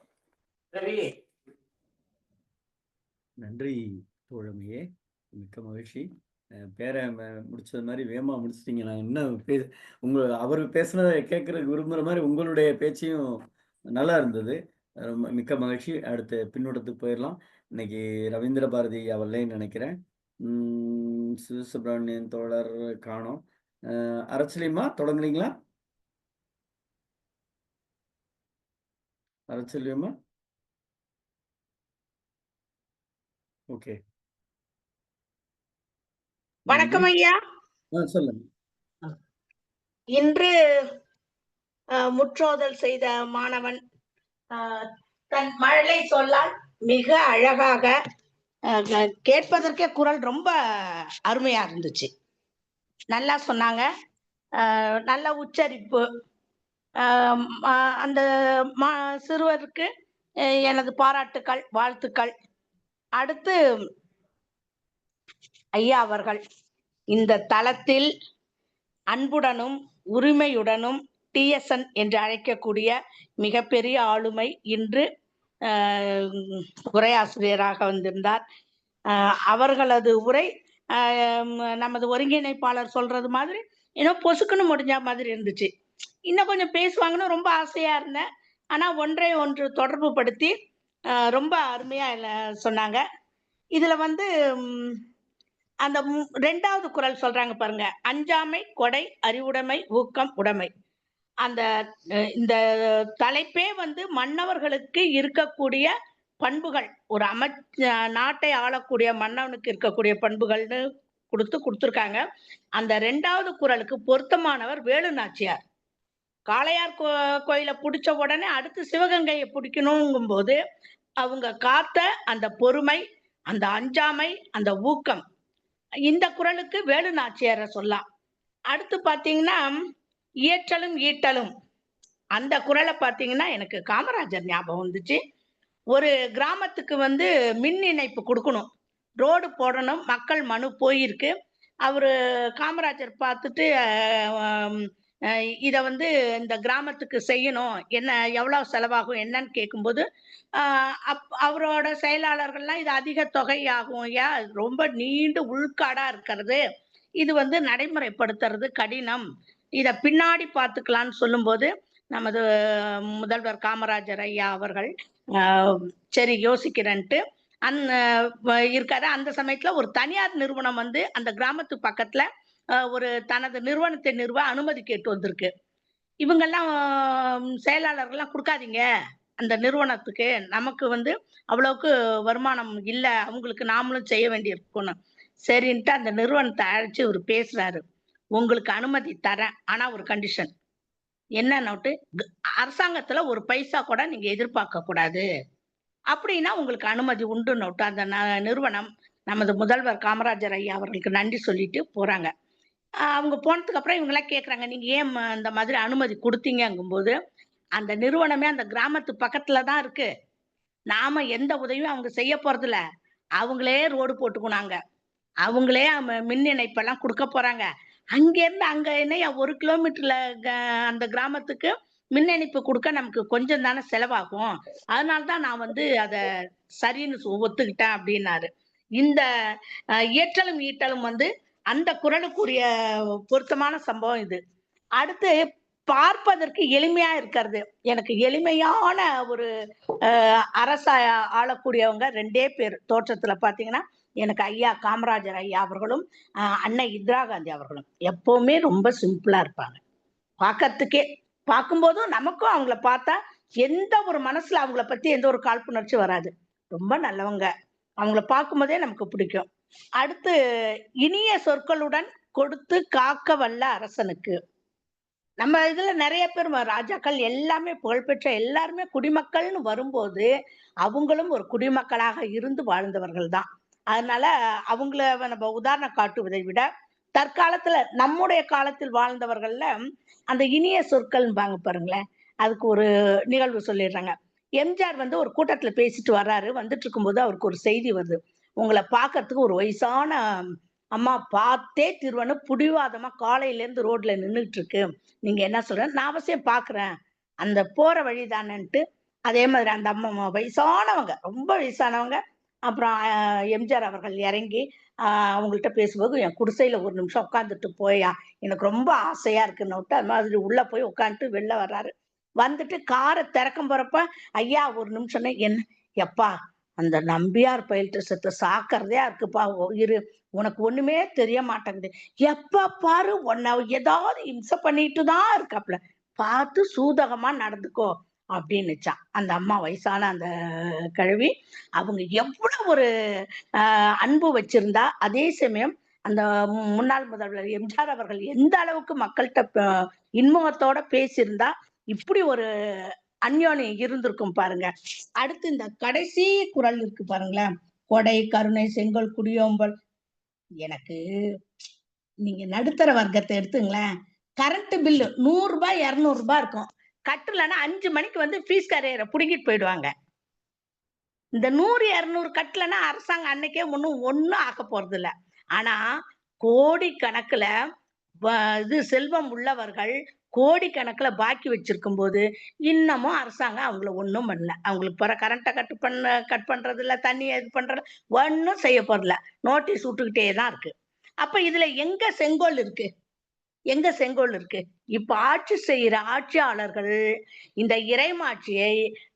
நன்றி தோழமையே, மிக்க மகிழ்ச்சி. பேரை முடிச்சது மாதிரி வேகமா முடிச்சிட்டீங்க. நான் இன்னும் அவர் பேசுனதை கேட்கறதுக்கு விரும்புகிற மாதிரி உங்களுடைய பேச்சையும் நல்லா இருந்தது. ரொம்ப மிக்க மகிழ்ச்சி. அடுத்த பின்னோட்டத்துக்கு போயிடலாம். இன்னைக்கு ரவீந்திர பாரதி அவர்களையும் நினைக்கிறேன். சிவசுப்ரமணியன் தோழர் காணோம். அரச்சலியம்மா தொடங்குறீங்களா? அரச்சலியம்மா, ஓகே. வணக்கம் ஐயா. சொல்லுங்க. இன்று முற்றோதல் செய்த மாணவன் தன் மழலை சொல்லால் மிக அழகாக, கேட்பதற்கே குரல் ரொம்ப அருமையா இருந்துச்சு. நல்லா சொன்னாங்க, நல்ல உச்சரிப்பு. அந்த சிறுவருக்கு எனது பாராட்டுக்கள், வாழ்த்துக்கள். அடுத்து ஐயா அவர்கள் இந்த தளத்தில் அன்புடனும் உரிமையுடனும் TSN என்று அழைக்கக்கூடிய மிகப்பெரிய ஆளுமை இன்று உரையாசிரியராக வந்திருந்தார். அவர்களது உரை நமது ஒருங்கிணைப்பாளர் சொல்றது மாதிரி இன்னும் பொசுக்குன்னு முடிஞ்ச மாதிரி இருந்துச்சு. இன்னும் கொஞ்சம் பேசுவாங்கன்னு ரொம்ப ஆசையா இருந்தேன். ஆனா ஒன்றை ஒன்று தொடர்பு படுத்தி ரொம்ப அருமையா சொன்னாங்க. இதுல வந்து அந்த 2வது குறள் சொல்றாங்க பாருங்க, அஞ்சாமை, கொடை, அறிவுடைமை, ஊக்கம், உடைமை. அந்த இந்த தலைப்பே வந்து மன்னவர்களுக்கு இருக்கக்கூடிய பண்புகள், ஒரு நாட்டை ஆளக்கூடிய மன்னவனுக்கு இருக்கக்கூடிய பண்புகள்னு கொடுத்துருக்காங்க. அந்த 2வது குறளுக்கு பொருத்தமானவர் வேலு நாச்சியார். காளையார் கோயிலை பிடிச்ச உடனே அடுத்து சிவகங்கையை பிடிக்கணுங்கும் போது அவங்க காத்த அந்த பொறுமை, அந்த அஞ்சாமை, அந்த ஊக்கம், இந்த குறளுக்கு வேலு நாச்சியாரை சொல்லலாம். அடுத்து பாத்தீங்கன்னா இயற்றலும் ஈட்டலும், அந்த குறளை பாத்தீங்கன்னா எனக்கு காமராஜர் ஞாபகம் வந்துச்சு. ஒரு கிராமத்துக்கு வந்து மின் இணைப்பு கொடுக்கணும், ரோடு போடணும், மக்கள் மனு போயிருக்கு. அவரு காமராஜர் பார்த்துட்டு இத வந்து இந்த கிராமத்துக்கு செய்யணும், என்ன எவ்வளவு செலவாகும் என்னன்னு கேட்கும்போது அவரோட செயலாளர்கள்லாம் இது அதிக தொகை ஆகும், ரொம்ப நீண்டு உள்காடா இருக்கிறது, இது வந்து நடைமுறைப்படுத்துறது கடினம், இத பின்னாடி பார்த்துக்கலாம்னு சொல்லும்போது நமது முதல்வர் காமராஜர் ஐயா அவர்கள் சரி யோசிக்கிறேன்ட்டு இருக்காரு. அந்த சமயத்துல ஒரு தனியார் நிறுவனம் வந்து அந்த கிராமத்து பக்கத்துல ஒரு தனது நிறுவனத்தை நிறுவ அனுமதி கேட்டு வந்திருக்கு. இவங்கெல்லாம் செயலாளர்கள்லாம் கொடுக்காதீங்க அந்த நிறுவனத்துக்கு, நமக்கு வந்து அவ்வளவுக்கு வருமானம் இல்ல, அவங்களுக்கு நாமளும் செய்ய வேண்டியிருக்கணும். சரின்ட்டு அந்த நிறுவனத்தை அழைச்சு இவர் பேசுறாரு, உங்களுக்கு அனுமதி தரேன், ஆனா ஒரு கண்டிஷன் என்னன்னு, அரசாங்கத்துல ஒரு பைசா கூட நீங்க எதிர்பார்க்க கூடாது, அப்படின்னா உங்களுக்கு அனுமதி உண்டு நோட்டு. அந்த நிறுவனம் நமது முதல்வர் காமராஜர் ஐயா அவர்களுக்கு நன்றி சொல்லிட்டு போறாங்க. அவங்க போனதுக்கு அப்புறம் இவங்க எல்லாம் கேக்குறாங்க, நீங்க ஏன் இந்த மாதிரி அனுமதி கொடுத்தீங்கும்போது, அந்த நிறுவனமே அந்த கிராமத்து பக்கத்துலதான் இருக்கு, நாம எந்த உதவியும் அவங்க செய்ய போறது இல்ல, அவங்களே ரோடு போட்டுக்குனாங்க, அவங்களே மின் இணைப்பெல்லாம் கொடுக்க போறாங்க, அங்க இருந்து அங்க என்ன 1 கிலோமீட்டர்ல அந்த கிராமத்துக்கு மின் இணைப்பு கொடுக்க நமக்கு கொஞ்சம் தானே செலவாகும், அதனாலதான் நான் வந்து அத சரின்னு ஒத்துக்கிட்டேன் அப்படின்னாரு. இந்த இயற்றலும் ஈட்டலும் வந்து அந்த குறளுக்குரிய பொருத்தமான சம்பவம் இது. அடுத்து பார்ப்பதற்கு எளிமையா இருக்கிறது, எனக்கு எளிமையான ஒரு அரசா ஆளக்கூடியவங்க 2 பேர் தோற்றத்துல பாத்தீங்கன்னா எனக்கு ஐயா காமராஜர் ஐயா அவர்களும் அன்னை இந்திரா காந்தி அவர்களும். எப்பவுமே ரொம்ப சிம்பிளா இருப்பாங்க, பார்க்கறதுக்கே பார்க்கும்போதும் நமக்கும் அவங்கள பார்த்தா எந்த ஒரு மனசுல அவங்கள பத்தி எந்த ஒரு காழ்ப்புணர்ச்சி வராது, ரொம்ப நல்லவங்க, அவங்கள பார்க்கும்போதே நமக்கு பிடிக்கும். அடுத்து இனிய சொற்களுடன் கொடுத்து காக்க வல்ல அரசனுக்கு. நம்ம இதுல நிறைய பேர் ராஜாக்கள் எல்லாமே புகழ்பெற்ற எல்லாருமே குடிமக்கள்னு வரும்போது அவங்களும் ஒரு குடிமக்களாக இருந்து வாழ்ந்தவர்கள் தான். அதனால அவங்கள நம்ம உதாரணம் காட்டுவதை விட தற்காலத்துல நம்முடைய காலத்தில் வாழ்ந்தவர்கள்ல அந்த இனிய சொற்கள் வாங்க பாருங்களேன், அதுக்கு ஒரு நிகழ்வு சொல்லிடுறாங்க. எம்ஜிஆர் வந்து ஒரு கூட்டத்துல பேசிட்டு வர்றாரு, வந்துட்டு இருக்கும்போது அவருக்கு ஒரு செய்தி வருது, உங்களை பார்க்கறதுக்கு ஒரு வயசான அம்மா பார்த்தே திருவனு புடிவாதமா காலையில இருந்து ரோட்ல நின்றுட்டு இருக்கு, நீங்க என்ன சொல்ற, நான் அவசியம் பாக்குறேன், அந்த போற வழிதானன்ட்டு. அதே மாதிரி அந்த அம்மா வயசானவங்க, ரொம்ப வயசானவங்க. அப்புறம் எம்ஜிஆர் அவர்கள் இறங்கி அவங்கள்ட்ட பேசும்போது, என் குடிசையில ஒரு நிமிஷம் உட்காந்துட்டு போயா, எனக்கு ரொம்ப ஆசையா இருக்குன்னு விட்டு அது மாதிரி உள்ள போய் உட்காந்துட்டு வெளில வர்றாரு. வந்துட்டு காரை திறக்கும் போறப்ப, ஐயா ஒரு நிமிஷம், என்ன எப்பா அந்த நம்பியார் பயில்ட்டு செத்த சாக்கிறதே இருக்குப்பா, இரு உனக்கு ஒண்ணுமே தெரிய மாட்டேங்குது, எப்ப பாரு உன்னை ஏதாவது இம்சை பண்ணிட்டு தான் இருக்காப்ல, பார்த்து சூதகமா நடந்துக்கோ அப்படின்னுச்சான் அந்த அம்மா, வயசான அந்த கழுவி. அவங்க எவ்வளவு ஒரு அன்பு வச்சிருந்தா, அதே சமயம் அந்த முன்னாள் முதல்வர் எம்ஜிஆர் அவர்கள் எந்த அளவுக்கு மக்கள்கிட்ட இன்முகத்தோட பேசியிருந்தா இப்படி ஒரு அந்யோன்யம் இருந்திருக்கும் பாருங்க. அடுத்து இந்த கடைசி குறள் இருக்கு பாருங்களேன், கொடை, கருணை, செங்கோல், குடியோம்பல். எனக்கு நீங்க நடுத்தர வர்க்கத்தை எடுத்துங்களேன், கரண்ட் பில்லு 100 ரூபாய் 200 ரூபாய் இருக்கும், கட்டலன்னா 5 மணிக்கு வந்து ஃபீஸ் கரையரை புடுங்கிட்டு போயிடுவாங்க. இந்த 100 200 கட்டலன்னா அரசாங்கம் அன்னைக்கே ஒண்ணும் ஆக்க போறது இல்ல. ஆனா கோடி கணக்குல இது செல்வம் உள்ளவர்கள் கோடிக்கணக்குல பாக்கி வச்சிருக்கும் போது இன்னமும் அரசாங்கம் அவங்கள ஒண்ணும் பண்ணல. அவங்களுக்கு போற கரண்ட்டை கட் பண்றது இல்ல, தண்ணிய இது பண்றது ஒண்ணும் செய்ய போறதில்ல. நோட்டீஸ் விட்டுக்கிட்டே தான் இருக்கு. அப்ப இதுல எங்க செங்கோல் இருக்கு? எங்க செங்கோல் இருக்கு? இப்ப ஆட்சி செய்யற ஆட்சியாளர்கள் இந்த இறைமாட்சியை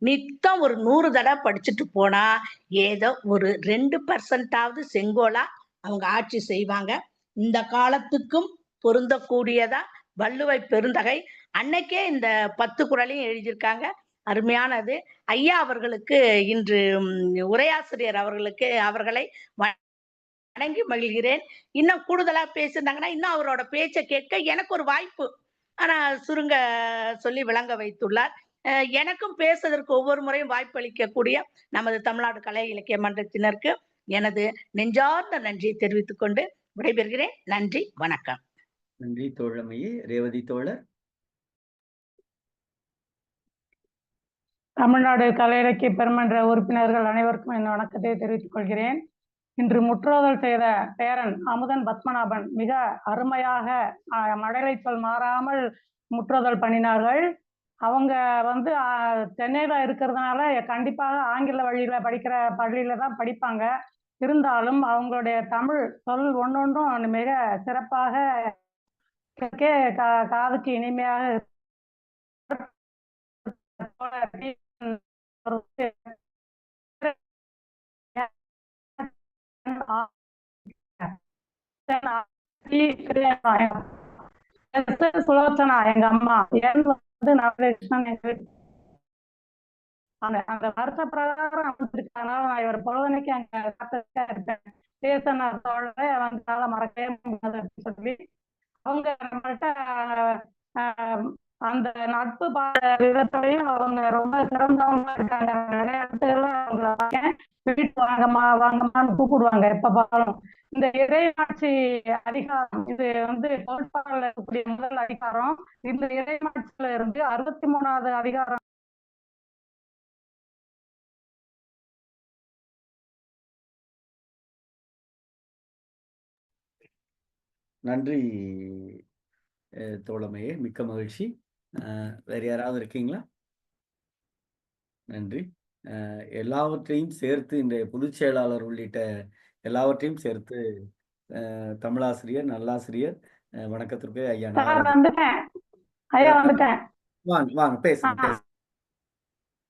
நித்தம் ஒரு 100 தடவை படிச்சுட்டு போனா ஏதோ ஒரு 2% செங்கோலா அவங்க ஆட்சி செய்வாங்க. இந்த காலத்துக்கும் பொருந்தக்கூடியதா வள்ளுவை பெருந்தகை அன்னைக்கே இந்த 10 குறளையும் எழுதியிருக்காங்க. அருமையானது. ஐயா அவர்களுக்கு இன்று உரையாசிரியர் அவர்களை வணங்கி மகிழ்கிறேன். இன்னும் கூடுதலா பேசியிருந்தாங்கன்னா இன்னும் அவரோட பேச்சை கேட்க எனக்கு ஒரு வாய்ப்பு ஆனா சுருங்க சொல்லி விளங்க வைத்துள்ளார். எனக்கும் பேசுவதற்கு ஒவ்வொரு முறையும் வாய்ப்பு அளிக்கக்கூடிய நமது தமிழ்நாடு கலை இலக்கிய மன்றத்தினருக்கு எனது நெஞ்சார்ந்த நன்றியை தெரிவித்துக் கொண்டு விடைபெறுகிறேன். நன்றி, வணக்கம். நன்றி தோழமையே. ரேவதி தோழர். தமிழ்நாடு கலை இலக்கிய பெருமன்ற உறுப்பினர்கள் அனைவருக்கும் என் வணக்கத்தை தெரிவித்துக் கொள்கிறேன். இன்று முற்றோதல் செய்த பேரன் அமுதன் பத்மநாபன் மிக அருமையாக மழலை சொல் மாறாமல் முற்றோதல் பண்ணினார்கள். அவங்க சென்னையில இருக்கிறதுனால கண்டிப்பாக ஆங்கில வழியில படிக்கிற பள்ளியில தான் படிப்பாங்க. இருந்தாலும் அவங்களுடைய தமிழ் சொல் ஒன்னொன்றும் மிக சிறப்பாக காதுக்கு இனிமையாக சுலோச்சனா எங்க அம்மா அந்த வருஷ பிரகாரம் அமைச்சிருக்கனால நான் இவர் பொழுதனைக்கு அங்க இருப்பேன். தேசனார் தோழரை அவங்களால மறக்கவே முடியாது அப்படின்னு சொல்லி அவங்க நம்மள்கிட்ட அந்த நட்பு விதத்திலையும் அவங்க ரொம்ப சிறந்தவங்க இருக்காங்க. நிறைய இடத்துல அவங்கள வீட்டு வாங்கம்மான்னு கூப்பிடுவாங்க எப்ப பார்த்தாலும். இந்த இறைமாட்சி அதிகாரம் இது கோட்பாடுல இருக்கக்கூடிய முதல் அதிகாரம். இந்த இறைமாட்சியில இருந்து 63வது அதிகாரம் நன்றி தோழமையே, மிக்க மகிழ்ச்சி. வேற யாராவது இருக்கீங்களா? நன்றி. எல்லாவற்றையும் சேர்த்து இந்த பொதுச் செயலாளர் உள்ளிட்ட எல்லாவற்றையும் சேர்த்து தமிழாசிரியர், நல்லாசிரியர் வணக்கத்திற்கு ஐயா வந்துட்டேன். ஐயா வந்துட்டேன். வாங்க பேசுங்க.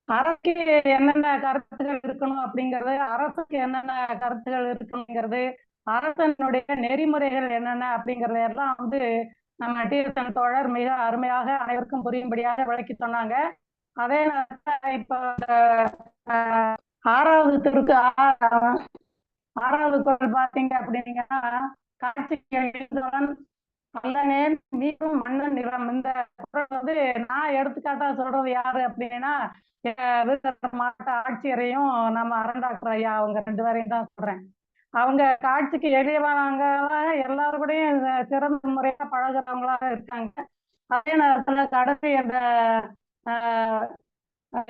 அரசுக்கு என்னென்ன கருத்துகள் இருக்கணும் அப்படிங்கிறது, அரசுக்கு என்னென்ன கருத்துகள் இருக்கணுங்கிறது, அரசனுடைய நெறிமுறைகள் என்னென்ன அப்படிங்கறது எல்லாம் நம்ம டிஎஸ்என் தோழர் மிக அருமையாக அனைவருக்கும் புரியும்படியாக விளக்கி சொன்னாங்க. அதே நேரத்தில் இப்ப ஆறாவது குறள் பாத்தீங்க அப்படின்னீங்கன்னா, காட்சிக்கு எழுந்தவன் கல்லனேன் மீண்டும் மன்னன் நிலம். இந்த குறள் நான் எடுத்துக்காட்டா சொல்றது யாரு அப்படின்னா மாவட்ட ஆட்சியரையும் நம்ம அரண்டாக்குற ஐயா அவங்க 2 பேரையும் தான் சொல்றேன். அவங்க காட்சிக்கு எளியவனாங்க எல்லாரும் கூடயும் சிறந்த முறையா பழகுறவங்களாக இருக்காங்க. அதே நேரத்துல கடைசி அந்த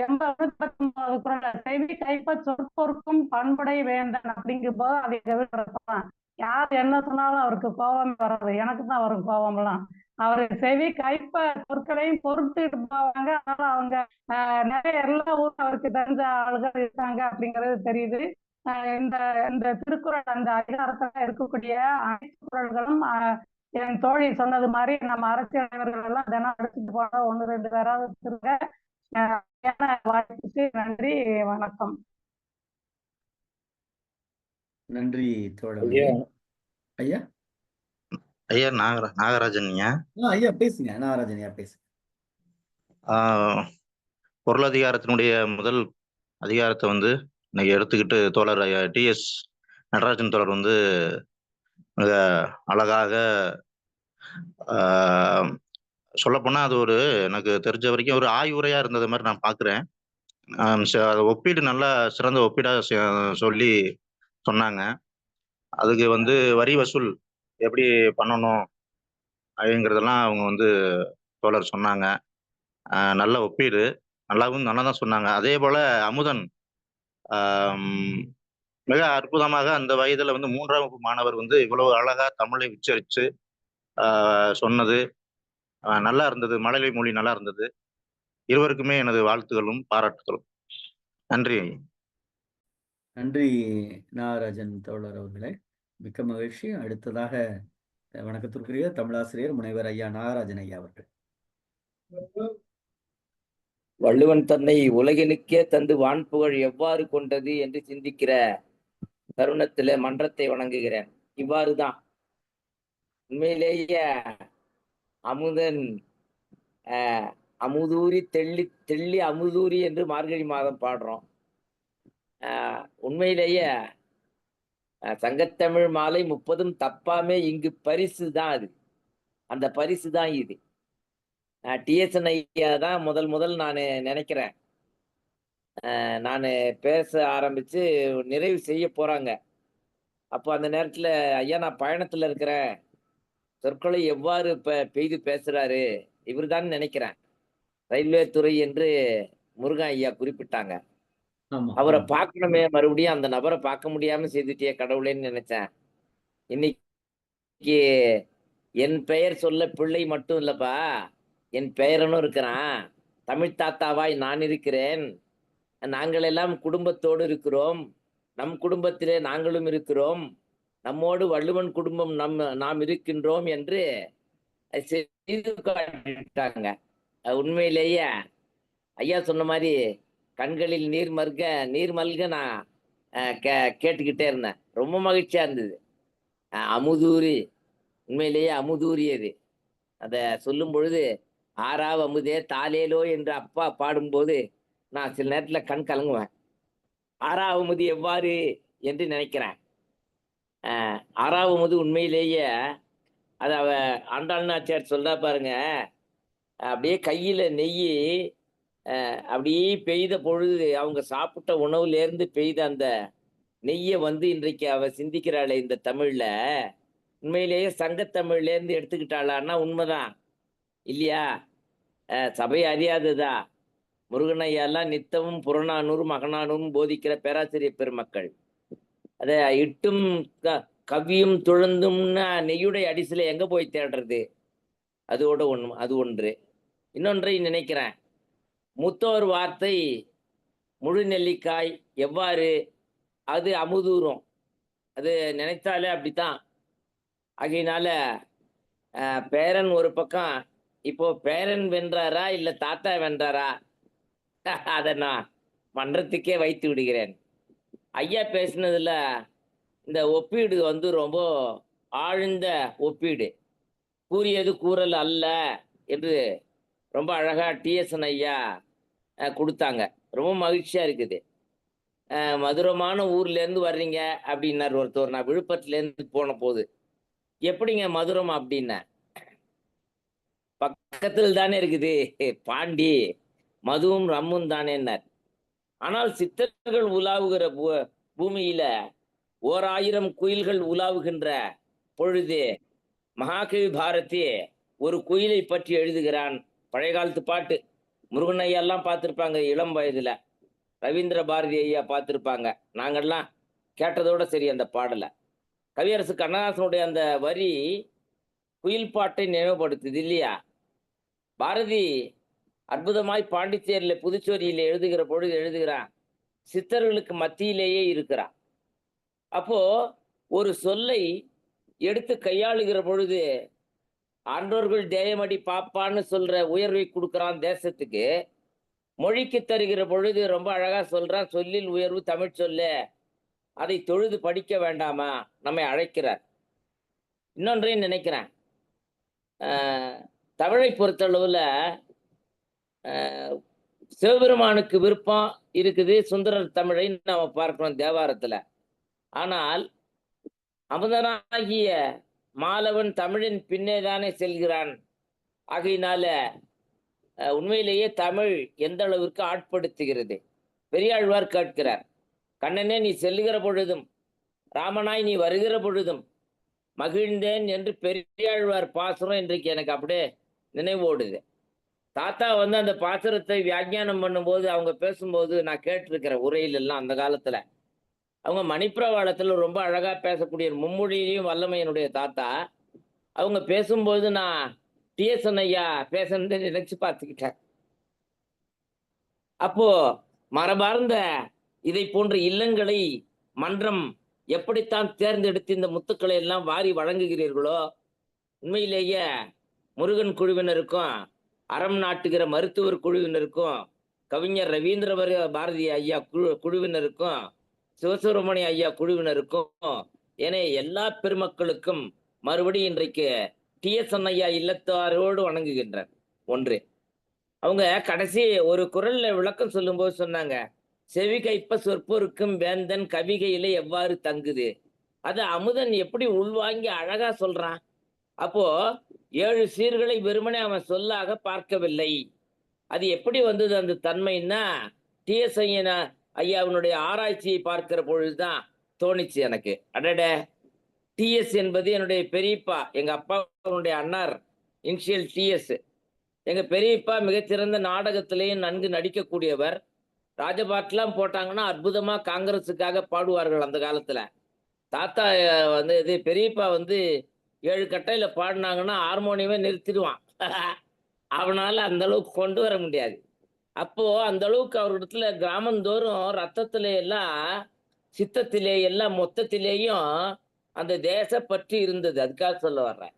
89 குறள் செவி கைப்ப சொற்பொருக்கும் பண்புடை வேந்தன் அப்படிங்கும் போது அதை எதிர்க்கலாம். யார் என்ன சொன்னாலும் அவருக்கு கோபம் வராது. எனக்கு தான் வரும் கோபம்லாம். அவரு செவி கைப்ப சொற்களையும் பொறுத்துட்டு போவாங்க. அதனால அவங்க நிறைய எல்லா ஊரும் அவருக்கு தெரிஞ்ச ஆளுகள் இருக்காங்க அப்படிங்கிறது தெரியுது. இந்த திருக்குறள் அந்த அதிகாரத்துல இருக்கக்கூடிய அனைத்து குறள்களும் என் தோழி சொன்னது மாதிரி நம்ம அரசியல் தலைவர்கள் எல்லாம் தினம் அடிச்சுட்டு போனா 1-2 பேராவது இருக்க. வாழ்த்துக்கு நன்றி, வணக்கம். நன்றி தோழமையே. ஐயா ஐயா நாகராஜன் ஐயா பேசுங்க. நாகராஜன் ஐயா பேசுங்க. பொருளதிகாரத்தினுடைய முதல் அதிகாரத்தை இன்னைக்கு எடுத்துக்கிட்டு தோழர் டிஎஸ் நடராஜன் தோழர் மிக அழகாக சொல்லப்போனா அது எனக்கு தெரிஞ்ச வரைக்கும் ஒரு ஆய்வுரையா இருந்தது மாதிரி நான் பாக்குறேன். ஒப்பீடு நல்லா சிறந்த ஒப்பீடா சொல்லி சொன்னாங்க. அதுக்கு வரி வசூல் எப்படி பண்ணணும் அப்படிங்கிறதெல்லாம் அவங்க தோழர் சொன்னாங்க. நல்ல ஒப்பீடு, நல்லா தான் சொன்னாங்க. அதே போல அமுதன் மிக அற்புதமாக அந்த வயதுல 3ஆம் வகுப்பு மாணவர் இவ்வளவு அழகா தமிழை உச்சரிச்சு சொன்னது நல்லா இருந்தது. மழலை மொழி நல்லா இருந்தது. இருவருக்குமே எனது வாழ்த்துகளும் பாராட்டுகளும். நன்றி. நன்றி நாகராஜன் தோழர் அவர்களே. மிக்க மகிழ்ச்சி. அடுத்ததாக வணக்கத்திற்குரிய தமிழாசிரியர் முனைவர் ஐயா நாகராஜன் ஐயா அவர்கள். வள்ளுவன் தன்னை உலகினுக்கே தந்து வான்புகழ் எவ்வாறு கொண்டது என்று சிந்திக்கிற தருணத்திலே மன்றத்தை வணங்குகிறேன். இவ்வாறுதான் உண்மையிலேயே அமுதன் அமுதூரி தெள்ளி தெள்ளி அமுதூரி என்று மார்கழி மாதம் பாடுறோம். உண்மையிலேயே சங்கத்தமிழ் மாலை 30 தப்பாமே இங்கு பரிசு தான் அது. அந்த பரிசு தான் இது. டிஎஸ்என் ஐயா தான் முதல் நான் நினைக்கிறேன். நான் பேச ஆரம்பிச்சு நிறைவு செய்ய போறாங்க. அப்போ அந்த நேரத்துல ஐயா நான் பயணத்துல இருக்கிறேன், சொற்களை எவ்வாறு பெய்து பேசுறாரு இவர் தான் நினைக்கிறேன். ரயில்வே துறை என்று முருகன் ஐயா குறிப்பிட்டாங்க. அவரை பார்க்கணுமே, மறுபடியும் அந்த நபரை பார்க்க முடியாம செய்துட்டே கடவுளேன்னு நினைச்சேன். இன்னைக்கு என் பெயர் சொல்ல பிள்ளை மட்டும் இல்லப்பா, என் பெயரனும் இருக்கிறான். தமிழ் தாத்தாவாய் நான் இருக்கிறேன். நாங்கள் எல்லாம் குடும்பத்தோடு இருக்கிறோம். நம் குடும்பத்திலே நாங்களும் இருக்கிறோம். நம்மோடு வள்ளுவன் குடும்பம் நாம் இருக்கின்றோம் என்று செய்து காட்டிட்டாங்க. உண்மையிலேயே ஐயா சொன்ன மாதிரி கண்களில் நீர் மல்க நான் கேட்டுக்கிட்டே இருந்தேன். ரொம்ப மகிழ்ச்சியா இருந்தது. அமுதூரி, உண்மையிலேயே அமுதூரியது. அதை சொல்லும் பொழுது ஆறாவ அமுதே தாலேலோ என்று அப்பா பாடும்போது நான் சில நேரத்துல கண் கலங்குவேன். ஆறாவது அமுது எவ்வாறு என்று நினைக்கிறேன். ஆறாவது அமுது உண்மையிலேயே அது ஆண்டாள் நாச்சியார் சொல்றா பாருங்க, அப்படியே கையில நெய் அப்படியே பெய்த பொழுது அவங்க சாப்பிட்ட உணவுல இருந்து பெய்த அந்த நெய்யை இன்றைக்கு அவ சிந்திக்கிறாளே இந்த தமிழ்ல, உண்மையிலேயே சங்கத்தமிழ்ல இருந்து எடுத்துக்கிட்டாளான்னா உண்மைதான் இல்லையா? சபை அறியாததா? முருகனையெல்லாம் நித்தமும் புறநானூறும் மகநானூறும் போதிக்கிற பேராசிரியர் பெருமக்கள். அதை இட்டும் கவ்வியும் துழந்தும்னா நெய்யுடைய அடிசில எங்க போய் தேடுறது? அது ஒன்று. இன்னொன்றை நினைக்கிறேன், மூத்தோர் வார்த்தை முழு நெல்லிக்காய் எவ்வாறு அது அமுதூரும், அது நினைத்தாலே அப்படித்தான். ஆகையினால பேரன் ஒரு பக்கம், இப்போ பேரன் வென்றாரா இல்ல தாத்தா வென்றாரா அதை நான் மன்றத்துக்கே வைத்து விடுகிறேன். ஐயா பேசினதுல இந்த ஒப்பீடு ரொம்ப ஆழ்ந்த ஒப்பீடு, கூறியது கூறல் அல்ல என்று ரொம்ப அழகா டிஎஸ்என் ஐயா கொடுத்தாங்க. ரொம்ப மகிழ்ச்சியா இருக்குது. மதுரமான ஊர்ல இருந்து வர்றீங்க அப்படின்னாரு ஒருத்தர். நான் விழுப்புரத்துல இருந்து போன போது, எப்படிங்க மதுரம் அப்படின்னா, பக்கத்தில் தானே இருக்குது பாண்டி, மதுவும் ரம்மும் தானேன்னார். ஆனால் சித்தர்கள் உலாவுகிற பூமியில 1000 குயில்கள் உலாவுகின்ற பொழுது மகாகவி பாரதி ஒரு குயிலை பற்றி எழுதுகிறான். பழைய காலத்து பாட்டு. முருகன் ஐயா எல்லாம் பார்த்திருப்பாங்க இளம் வயதுல, ரவீந்திர பாரதி ஐயா பார்த்திருப்பாங்க. நாங்கள்லாம் கேட்டதோட சரி அந்த பாடலை. கவியரசு கண்ணதாசனுடைய அந்த வரி குயில் பாட்டை நினைவுபடுத்துது இல்லையா? பாரதி அற்புதமாய் பாண்டிச்சேரியில புதுச்சேரியில எழுதுகிற பொழுது எழுதுகிறான், சித்தர்களுக்கு மத்தியிலேயே இருக்கிறான். அப்போ ஒரு சொல்லை எடுத்து கையாளுகிற பொழுது ஆன்றோர்கள் தேயமடி பாப்பான்னு சொல்ற உயர்வை கொடுக்குறான் தேசத்துக்கு. மொழிக்கு தருகிற பொழுது ரொம்ப அழகா சொல்றான், சொல்லில் உயர்வு தமிழ் சொல்லு, அதை தொழுது படிக்க வேண்டாமா, நம்மை அழைக்கிறார். இன்னொன்றையும் நினைக்கிறேன், தமிழை பொறுத்தளவுல சிவபெருமானுக்கு விருப்பம் இருக்குது சுந்தரர் தமிழை நம்ம பார்க்கிறோம் தேவாரத்துல. ஆனால் அமுதனாகிய மாலவன் தமிழின் பின்னேதானே செல்கிறான். ஆகையினால உண்மையிலேயே தமிழ் எந்த அளவிற்கு ஆட்படுத்துகிறது. பெரியாழ்வார் கேட்கிறார், கண்ணனே நீ செல்லுகிற பொழுதும் ராமனாய் நீ வருகிற பொழுதும் மகிழ்ந்தேன் என்று பெரியாழ்வார் பாசுரம் இன்றைக்கு எனக்கு அப்படியே நினைவோடுது. தாத்தா அந்த பாசுரத்தை வியாக்கியானம் பண்ணும்போது அவங்க பேசும்போது நான் கேட்டிருக்கிறேன் உரையில எல்லாம். அந்த காலத்துல அவங்க மணிப்பிரவாளத்துல ரொம்ப அழகா பேசக்கூடிய மும்மொழியிலையும் வல்லமையனுடைய தாத்தா. அவங்க பேசும்போது நான் டிஎஸ்என் ஐயா பேசணுன்னு நினைச்சு பார்த்துக்கிட்டேன். அப்போ மரபார்ந்த இதை போன்ற இல்லங்களை மன்றம் எப்படித்தான் தேர்ந்தெடுத்து இந்த முத்துக்களை எல்லாம் வாரி வழங்குகிறீர்களோ, உண்மையிலேயே முருகன் குழுவினருக்கும், அறம் நாட்டுகிற மருத்துவர் குழுவினருக்கும், கவிஞர் ரவீந்திர பாரதி ஐயா குழுவினருக்கும், சிவசுப்பிரமணிய ஐயா குழுவினருக்கும் என எல்லா பெருமக்களுக்கும் மறுபடியும் இன்றைக்கு டிஎஸ்என் ஐயா இல்லத்தாரோடு வணங்குகின்றார். ஒன்று, அவங்க கடைசி ஒரு குரல்ல விளக்கம் சொல்லும்போது சொன்னாங்க, செவி கைப்ப சொற்பொருக்கும் வேந்தன் கவிகையில எவ்வாறு தங்குது. அது அமுதன் எப்படி உள்வாங்கி அழகா சொல்றான். அப்போ 7 சீர்களை வெறுமனே அவன் சொல்லாக பார்க்கவில்லை. அது எப்படி வந்தது அந்த தன்மைன்னா, டிஎஸ் ஐயாவினுடைய ஆராய்ச்சியை பார்க்கிற பொழுதுதான் தோணிச்சு எனக்கு. அடட, டிஎஸ் என்பது என்னுடைய பெரியப்பா, எங்க அப்பாவுடைய அண்ணார், இனிஷியல் டிஎஸ். எங்க பெரியப்பா மிகச்சிறந்த நாடகத்திலேயும் நன்கு நடிக்கக்கூடியவர். ராஜபாட்டெல்லாம் போட்டாங்கன்னா அற்புதமா காங்கிரஸுக்காக பாடுவார்கள் அந்த காலத்துல. தாத்தா இது பெரியப்பா 7 கட்டையில பாடினாங்கன்னா ஹார்மோனியமே நிறுத்திடுவான். அவனால அந்த அளவுக்கு கொண்டு வர முடியாது. அப்போ அந்த அளவுக்கு அவரிடத்துல கிராமந்தோறும் ரத்தத்திலே எல்லாம், சித்தத்திலே எல்லாம், மொத்தத்திலேயும் அந்த தேச பற்றி இருந்தது. அதுக்காக சொல்ல வர்றேன்.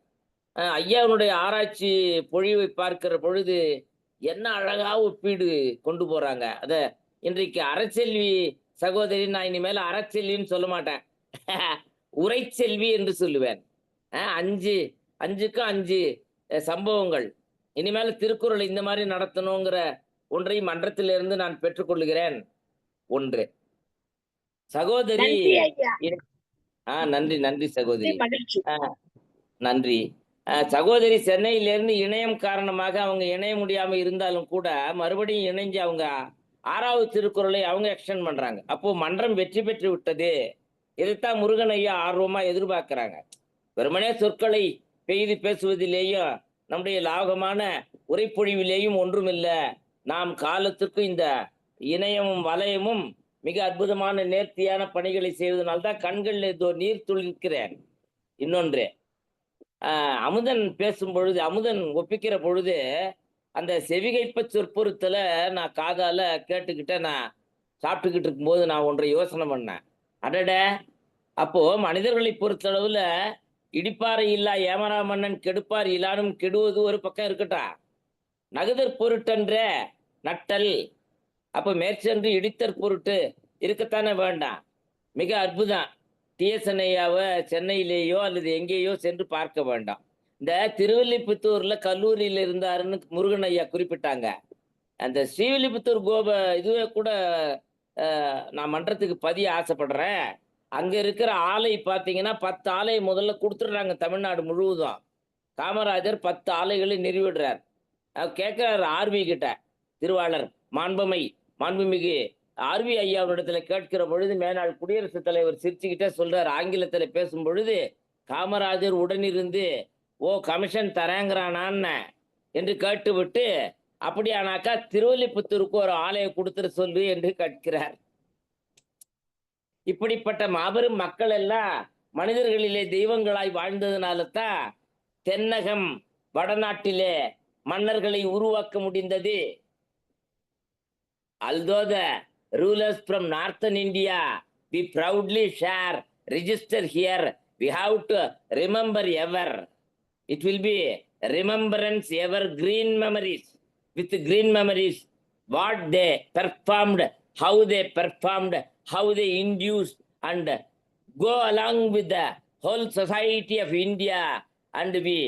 ஐயாவுடைய ஆராய்ச்சி பொழிவை பார்க்கிற பொழுது என்ன அழகா ஒப்பீடு கொண்டு போறாங்க. அத இன்றைக்கு அறச்செல்வி சகோதரி, நான் இனிமேல அறச்செல்வின்னு சொல்ல மாட்டேன், உரைச்செல்வி என்று சொல்லுவேன். 5க்கு 5 சம்பவங்கள். இனிமேல திருக்குறளை இந்த மாதிரி நடத்தணுங்கிற ஒன்றை மன்றத்திலிருந்து நான் பெற்றுக்கொள்கிறேன். ஒன்று, சகோதரி. நன்றி சகோதரி, நன்றி. சகோதரி சென்னையிலிருந்து இணையம் காரணமாக அவங்க இணைய முடியாம இருந்தாலும் கூட மறுபடியும் இணைஞ்சு அவங்க 6வது திருக்குறளை அவங்க எக்ஸ்டெண்ட் பண்றாங்க. அப்போ மன்றம் வெற்றி பெற்று விட்டது. இதைத்தான் முருகன் ஐயா ஆர்வமா எதிர்பார்க்கிறாங்க. வெறுமனே சொற்களை பெய்து பேசுவதிலேயும் நம்முடைய லாபகமான உரைப்பொழிவிலேயும் ஒன்றுமில்லை. நாம் காலத்துக்கு இந்த இணையமும் வலயமும் மிக அற்புதமான நேர்த்தியான பணிகளை செய்வதனால்தான் கண்களில் ஏதோ நீர் துளிர்க்கிறேன். இன்னொன்று, அமுதன் பேசும் பொழுது, அமுதன் ஒப்பிக்கிற பொழுது அந்த செவிகைப்ப சொற்பொருத்தல நான் காதால கேட்டுக்கிட்ட, நான் சாப்பிட்டுக்கிட்டு இருக்கும்போது நான் ஒன்றை யோசனை பண்ணேன். அடட, அப்போ மனிதர்களை பொறுத்தளவுல இடிப்பாறை இல்லா ஏமரா மன்னன் கெடுப்பார் இல்லானும் கெடுவது ஒரு பக்கம் இருக்கட்டா, நகுதற் பொருட்டென்ற நட்டல், அப்ப மேற்சென்று இடித்தற் பொருட்டு இருக்கத்தானே வேண்டாம். மிக அற்புதம். டிஎஸ்என் ஐயாவை சென்னையிலேயோ அல்லது எங்கேயோ சென்று பார்க்க வேண்டாம். இந்த திருவில்லிபுத்தூர்ல கல்லூரியில இருந்தாருன்னு முருகன் ஐயா குறிப்பிட்டாங்க. அந்த ஸ்ரீவில்லிபுத்தூர் இதுவே கூட நான் மன்றத்துக்கு பதிய ஆசைப்படுறேன். அங்க இருக்கிற ஆலை பார்த்தீங்கன்னா 10 ஆலை முதல்ல கொடுத்துடுறாங்க தமிழ்நாடு முழுவதும். காமராஜர் 10 ஆலைகளை நிறுவிடுறார். கேட்கிறார் ஆர்வி கிட்ட, திருவாளர் மாண்புமிகு ஆர்வி ஐயாவிடத்துல கேட்கிற பொழுது மேனாள் குடியரசுத் தலைவர் சிரிச்சுக்கிட்டே சொல்றார், ஆங்கிலத்துல பேசும் பொழுது, காமராஜர் உடனிருந்து கமிஷன் தரேங்கிறானான்னு என்று கேட்டுவிட்டு, அப்படியானாக்கா திருவல்லிபுத்தூருக்கு ஒரு ஆலையை கொடுத்துட சொல்லு என்று கேட்கிறார். இப்படிப்பட்ட மாபெரும் மக்கள் எல்லாம் மனிதர்களிலே தெய்வங்களாய் வாழ்ந்ததுனால தான் தென்னகம் வடநாட்டிலே மன்னர்களை உருவாக்க முடிந்தது. Although the rulers from northern India, we proudly share, register here, we have to remember ever. It will be remembrance ever, green memories. With green memories, what they performed, how they performed, how they induced, and go along with the whole society of India. And we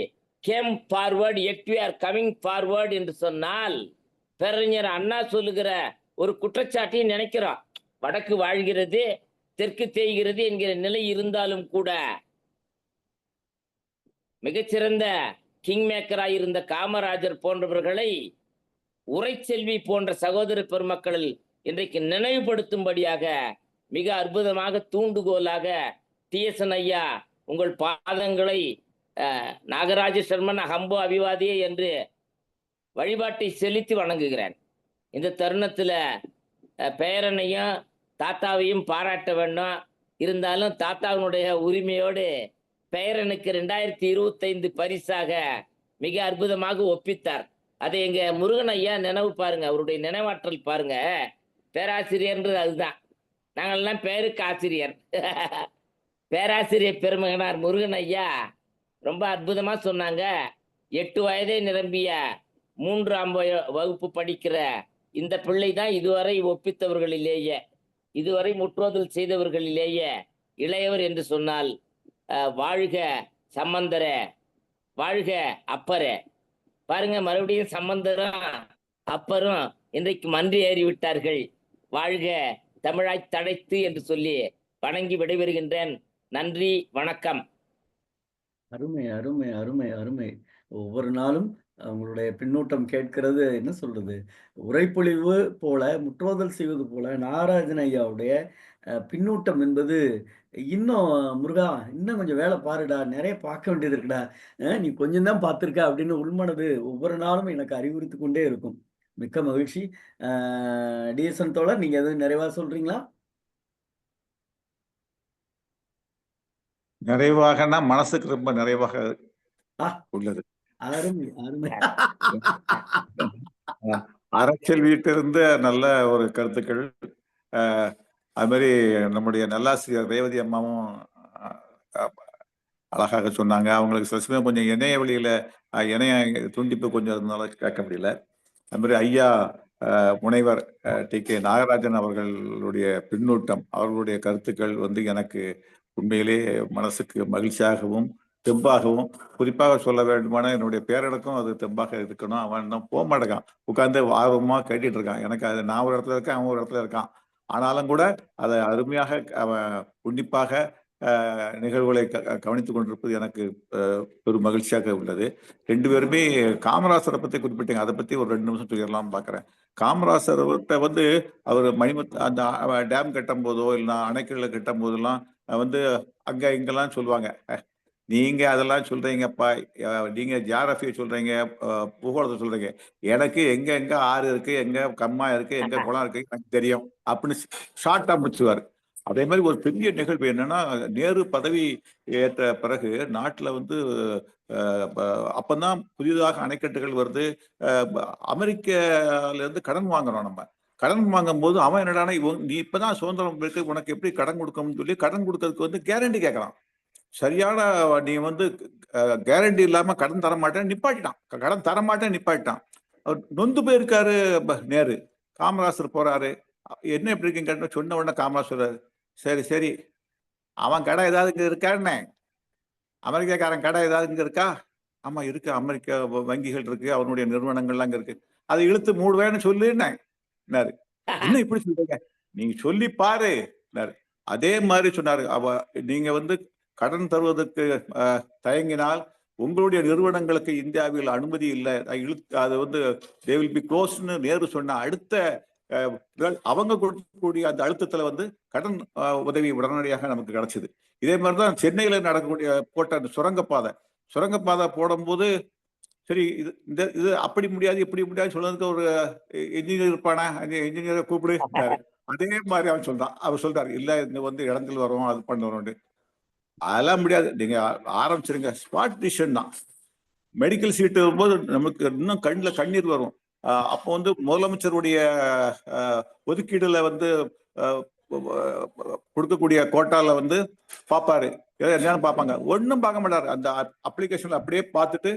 came forward, yet we are coming forward என்று சொன்னால், பேரறிஞர் அண்ணா சொல்லுகிற ஒரு குற்றச்சாட்டையும் நினைக்கிறோம். வடக்கு வாழ்கிறது, தெற்கு தேய்கிறது என்கிற நிலை இருந்தாலும் கூட மிகச்சிறந்த கிங் மேக்கராய் இருந்த காமராஜர் போன்றவர்களை உரைச்செல்வி போன்ற சகோதர பெருமக்கள் இன்றைக்கு நினைவுபடுத்தும்படியாக மிக அற்புதமாக தூண்டுகோலாக டிஎஸ்என் ஐயா உங்கள் பாதங்களை நாகராஜ சர்மன் ஹம்போ அபிவாதியே என்று வழிபாட்டை செலுத்தி வணங்குகிறேன். இந்த தருணத்துல பேரனையும் தாத்தாவையும் பாராட்ட வேண்டும். இருந்தாலும் தாத்தாவினுடைய உரிமையோடு பேரனுக்கு 2025 பரிசாக மிக அற்புதமாக ஒப்பித்தார். அதை எங்க முருகன் ஐயா நினைவு பாருங்க, அவருடைய நினைவாற்றல் பாருங்க. பேராசிரியர்ன்றது அதுதான். நாங்கள்லாம் பேருக்கு ஆசிரியர். பேராசிரியர் பெருமகனார் முருகன் ஐயா ரொம்ப அற்புதமா சொன்னாங்க. 8 வயதே நிரம்பிய 3ஆம் வகுப்பு படிக்கிற இந்த பிள்ளை தான் இதுவரை ஒப்பித்தவர்களிலேயே, இதுவரை முற்றோதல் செய்தவர்களிலேயே இளையவர் என்று சொன்னால் வாழ்க சம்பந்தரே, வாழ்க அப்பரே. பாருங்க, மறுபடியும் சம்பந்தரும் அப்பரும் இன்றைக்கு மன்றி ஏறி விட்டார்கள். வாழ்க தமிழாய் தழைத்து என்று சொல்லி வணங்கி விடைபெறுகின்றேன். நன்றி, வணக்கம். அருமை, அருமை, அருமை, அருமை. ஒவ்வொரு நாளும் உங்களுடைய பின்னூட்டம் கேட்கிறது என்ன சொல்றது? உரைப்பொழிவு போல, முற்றோதல் செய்வது போல நாகராஜன் ஐயாவுடைய பின்னூட்டம் என்பது இன்னும் முருகா, இன்னும் கொஞ்சம் வேலை பாருடா, நிறைய பார்க்க வேண்டியது இருக்குடா. நீ கொஞ்சம் தான் பார்த்துருக்க அப்படின்னு உள்மனது ஒவ்வொரு நாளும் எனக்கு அறிவுறுத்திக் கொண்டே இருக்கும். மிக்க மகிழ்ச்சி. டிஎஸ்என் தோழர், நீங்க எதுவும் நிறைவா சொல்றீங்களா? நிறைவாகனா மனசுக்கு ரொம்ப நிறைவாக உள்ளது. அருமை, அருமை. அரசியல் வீட்டிலிருந்து நல்ல ஒரு கருத்துக்கள். அது மாதிரி நம்முடைய நல்லாசிரியர் ரேவதி அம்மாவும் அழகாக சொன்னாங்க. அவங்களுக்கு சில சமயம் கொஞ்சம் இணைய வழியில இணைய துண்டிப்பு கொஞ்சம் இருந்தாலும் கேட்க முடியல. அது மாதிரி ஐயா முனைவர் டி.கே. நாகராஜன் அவர்களுடைய பின்னூட்டம், அவர்களுடைய கருத்துக்கள் வந்து எனக்கு உண்மையிலே மனசுக்கு மகிழ்ச்சியாகவும் தெம்பாகவும், குறிப்பாக சொல்ல வேண்டுமான என்னுடைய பேரனுக்கும் அது தெம்பாக இருக்கணும். அவன் இன்னும் போக மாட்டேங்கான், உட்கார்ந்து ஆர்வமா கேட்டுட்டு இருக்கான். எனக்கு அது நான் ஒரு இடத்துல இருக்கேன், அவன் ஒரு இடத்துல இருக்கான். ஆனாலும் கூட அதை அருமையாக அவன் உன்னிப்பாக நிகழ்வுகளை கவனித்துக் கொண்டிருப்பது எனக்கு பெரும் மகிழ்ச்சியாக உள்ளது. 2 பேருமே காமராசரை பத்தி குறிப்பிட்டீங்க, அதை பத்தி ஒரு 2 நிமிஷம் சொல்லிடலாம் பார்க்குறேன். காமராசர்கிட்ட வந்து அவர் அந்த டேம் கட்டும் போதோ இல்லை அணைக்கல்ல கட்டும் போதெல்லாம் வந்து அங்க இங்கெல்லாம் சொல்லுவாங்க, நீங்க அதெல்லாம் சொல்றீங்கப்பா, நீங்க ஜியாகிரபியை சொல்றீங்க, பூகோளத்தை சொல்றீங்க, எனக்கு எங்க எங்க ஆறு இருக்கு, எங்க கம்மா இருக்கு, எங்க குளம் இருக்கு எனக்கு தெரியும் அப்படின்னு ஷார்ட்டா முடிச்சுவாரு. அதே மாதிரி ஒரு பெரிய நிகழ்வு என்னன்னா, நேரு பதவி ஏற்ற பிறகு நாட்டுல வந்து அப்பதான் புதிதாக அணைக்கட்டுகள் வருது. அமெரிக்கால இருந்து கடன் வாங்குறோம். நம்ம கடன் வாங்கும் போது அவன் என்னடானா, நீ இப்பதான் சுதந்திரம் இருக்கு, உனக்கு எப்படி கடன் கொடுக்கணும்னு சொல்லி கடன் கொடுக்கறதுக்கு வந்து கேரண்டி கேட்கறான். சரியான நீ வந்து கேரண்டி இல்லாம கடன் தர மாட்டேன்னு நிப்பாட்டிட்டான். கடன் தர மாட்டேன்னு நிப்பாட்டிட்டான். அவர் நொந்து போயிருக்காரு நேரு. காமராசர் போறாரு, என்ன எப்படி இருக்குன்னு சொன்ன உடனே காமராஜர் சொல்றாரு, சரி சரி, அவன் கடை ஏதாவது இங்க இருக்கான்னு, அமெரிக்காக்காரன் கடை ஏதாவது இங்க இருக்கா? ஆமா இருக்கு, அமெரிக்கா வங்கிகள் இருக்கு, அவனுடைய நிறுவனங்கள்லாம் அங்க இருக்கு, அதை இழுத்து மூடுவேன்னு சொல்லுன்னாரு. என்ன இப்படி சொல்றீங்க, நீங்க சொல்லி பாரு. அதே மாதிரி சொன்னாரு, நீங்க வந்து கடன் தருவதற்கு தயங்கினால் உங்களுடைய நிறுவனங்களுக்கு இந்தியாவில் அனுமதி இல்லை, அது வந்து they will be closed ன்னு நேரு சொன்ன அடுத்த அவங்க கொடுக்கக்கூடிய அந்த அழுத்தத்துல வந்து கடன் உதவி உடனடியாக நமக்கு கிடைச்சது. இதே மாதிரிதான் சென்னையில நடக்கக்கூடிய போட்ட அந்த சுரங்கப்பாதை போடும்போது, சரி இது அப்படி முடியாது இப்படி முடியாது சொல்றதுக்கு ஒரு இன்ஜினியர் இருப்பானா, இன்ஜினியரை கூப்பிடு. அதே மாதிரி அவர் சொல்றாரு, இல்ல இங்க வந்து இடங்கள் வரும், அது பண்ணுறோம், அதெல்லாம் முடியாது, நீங்க ஆரம்பிச்சிருங்க. ஸ்பாட் டிசிஷன் தான். மெடிக்கல் சீட்டு வரும்போது நமக்கு இன்னும் கண்ணில் கண்ணீர் வரும். அப்போ வந்து முதலமைச்சருடைய ஒதுக்கீடுல வந்து கொடுக்கக்கூடிய கோட்டால வந்து பார்ப்பாரு, என்னன்னு பார்ப்பாங்க, ஒன்றும் பார்க்க மாட்டாரு. அந்த அப்ளிகேஷன்ல அப்படியே பார்த்துட்டு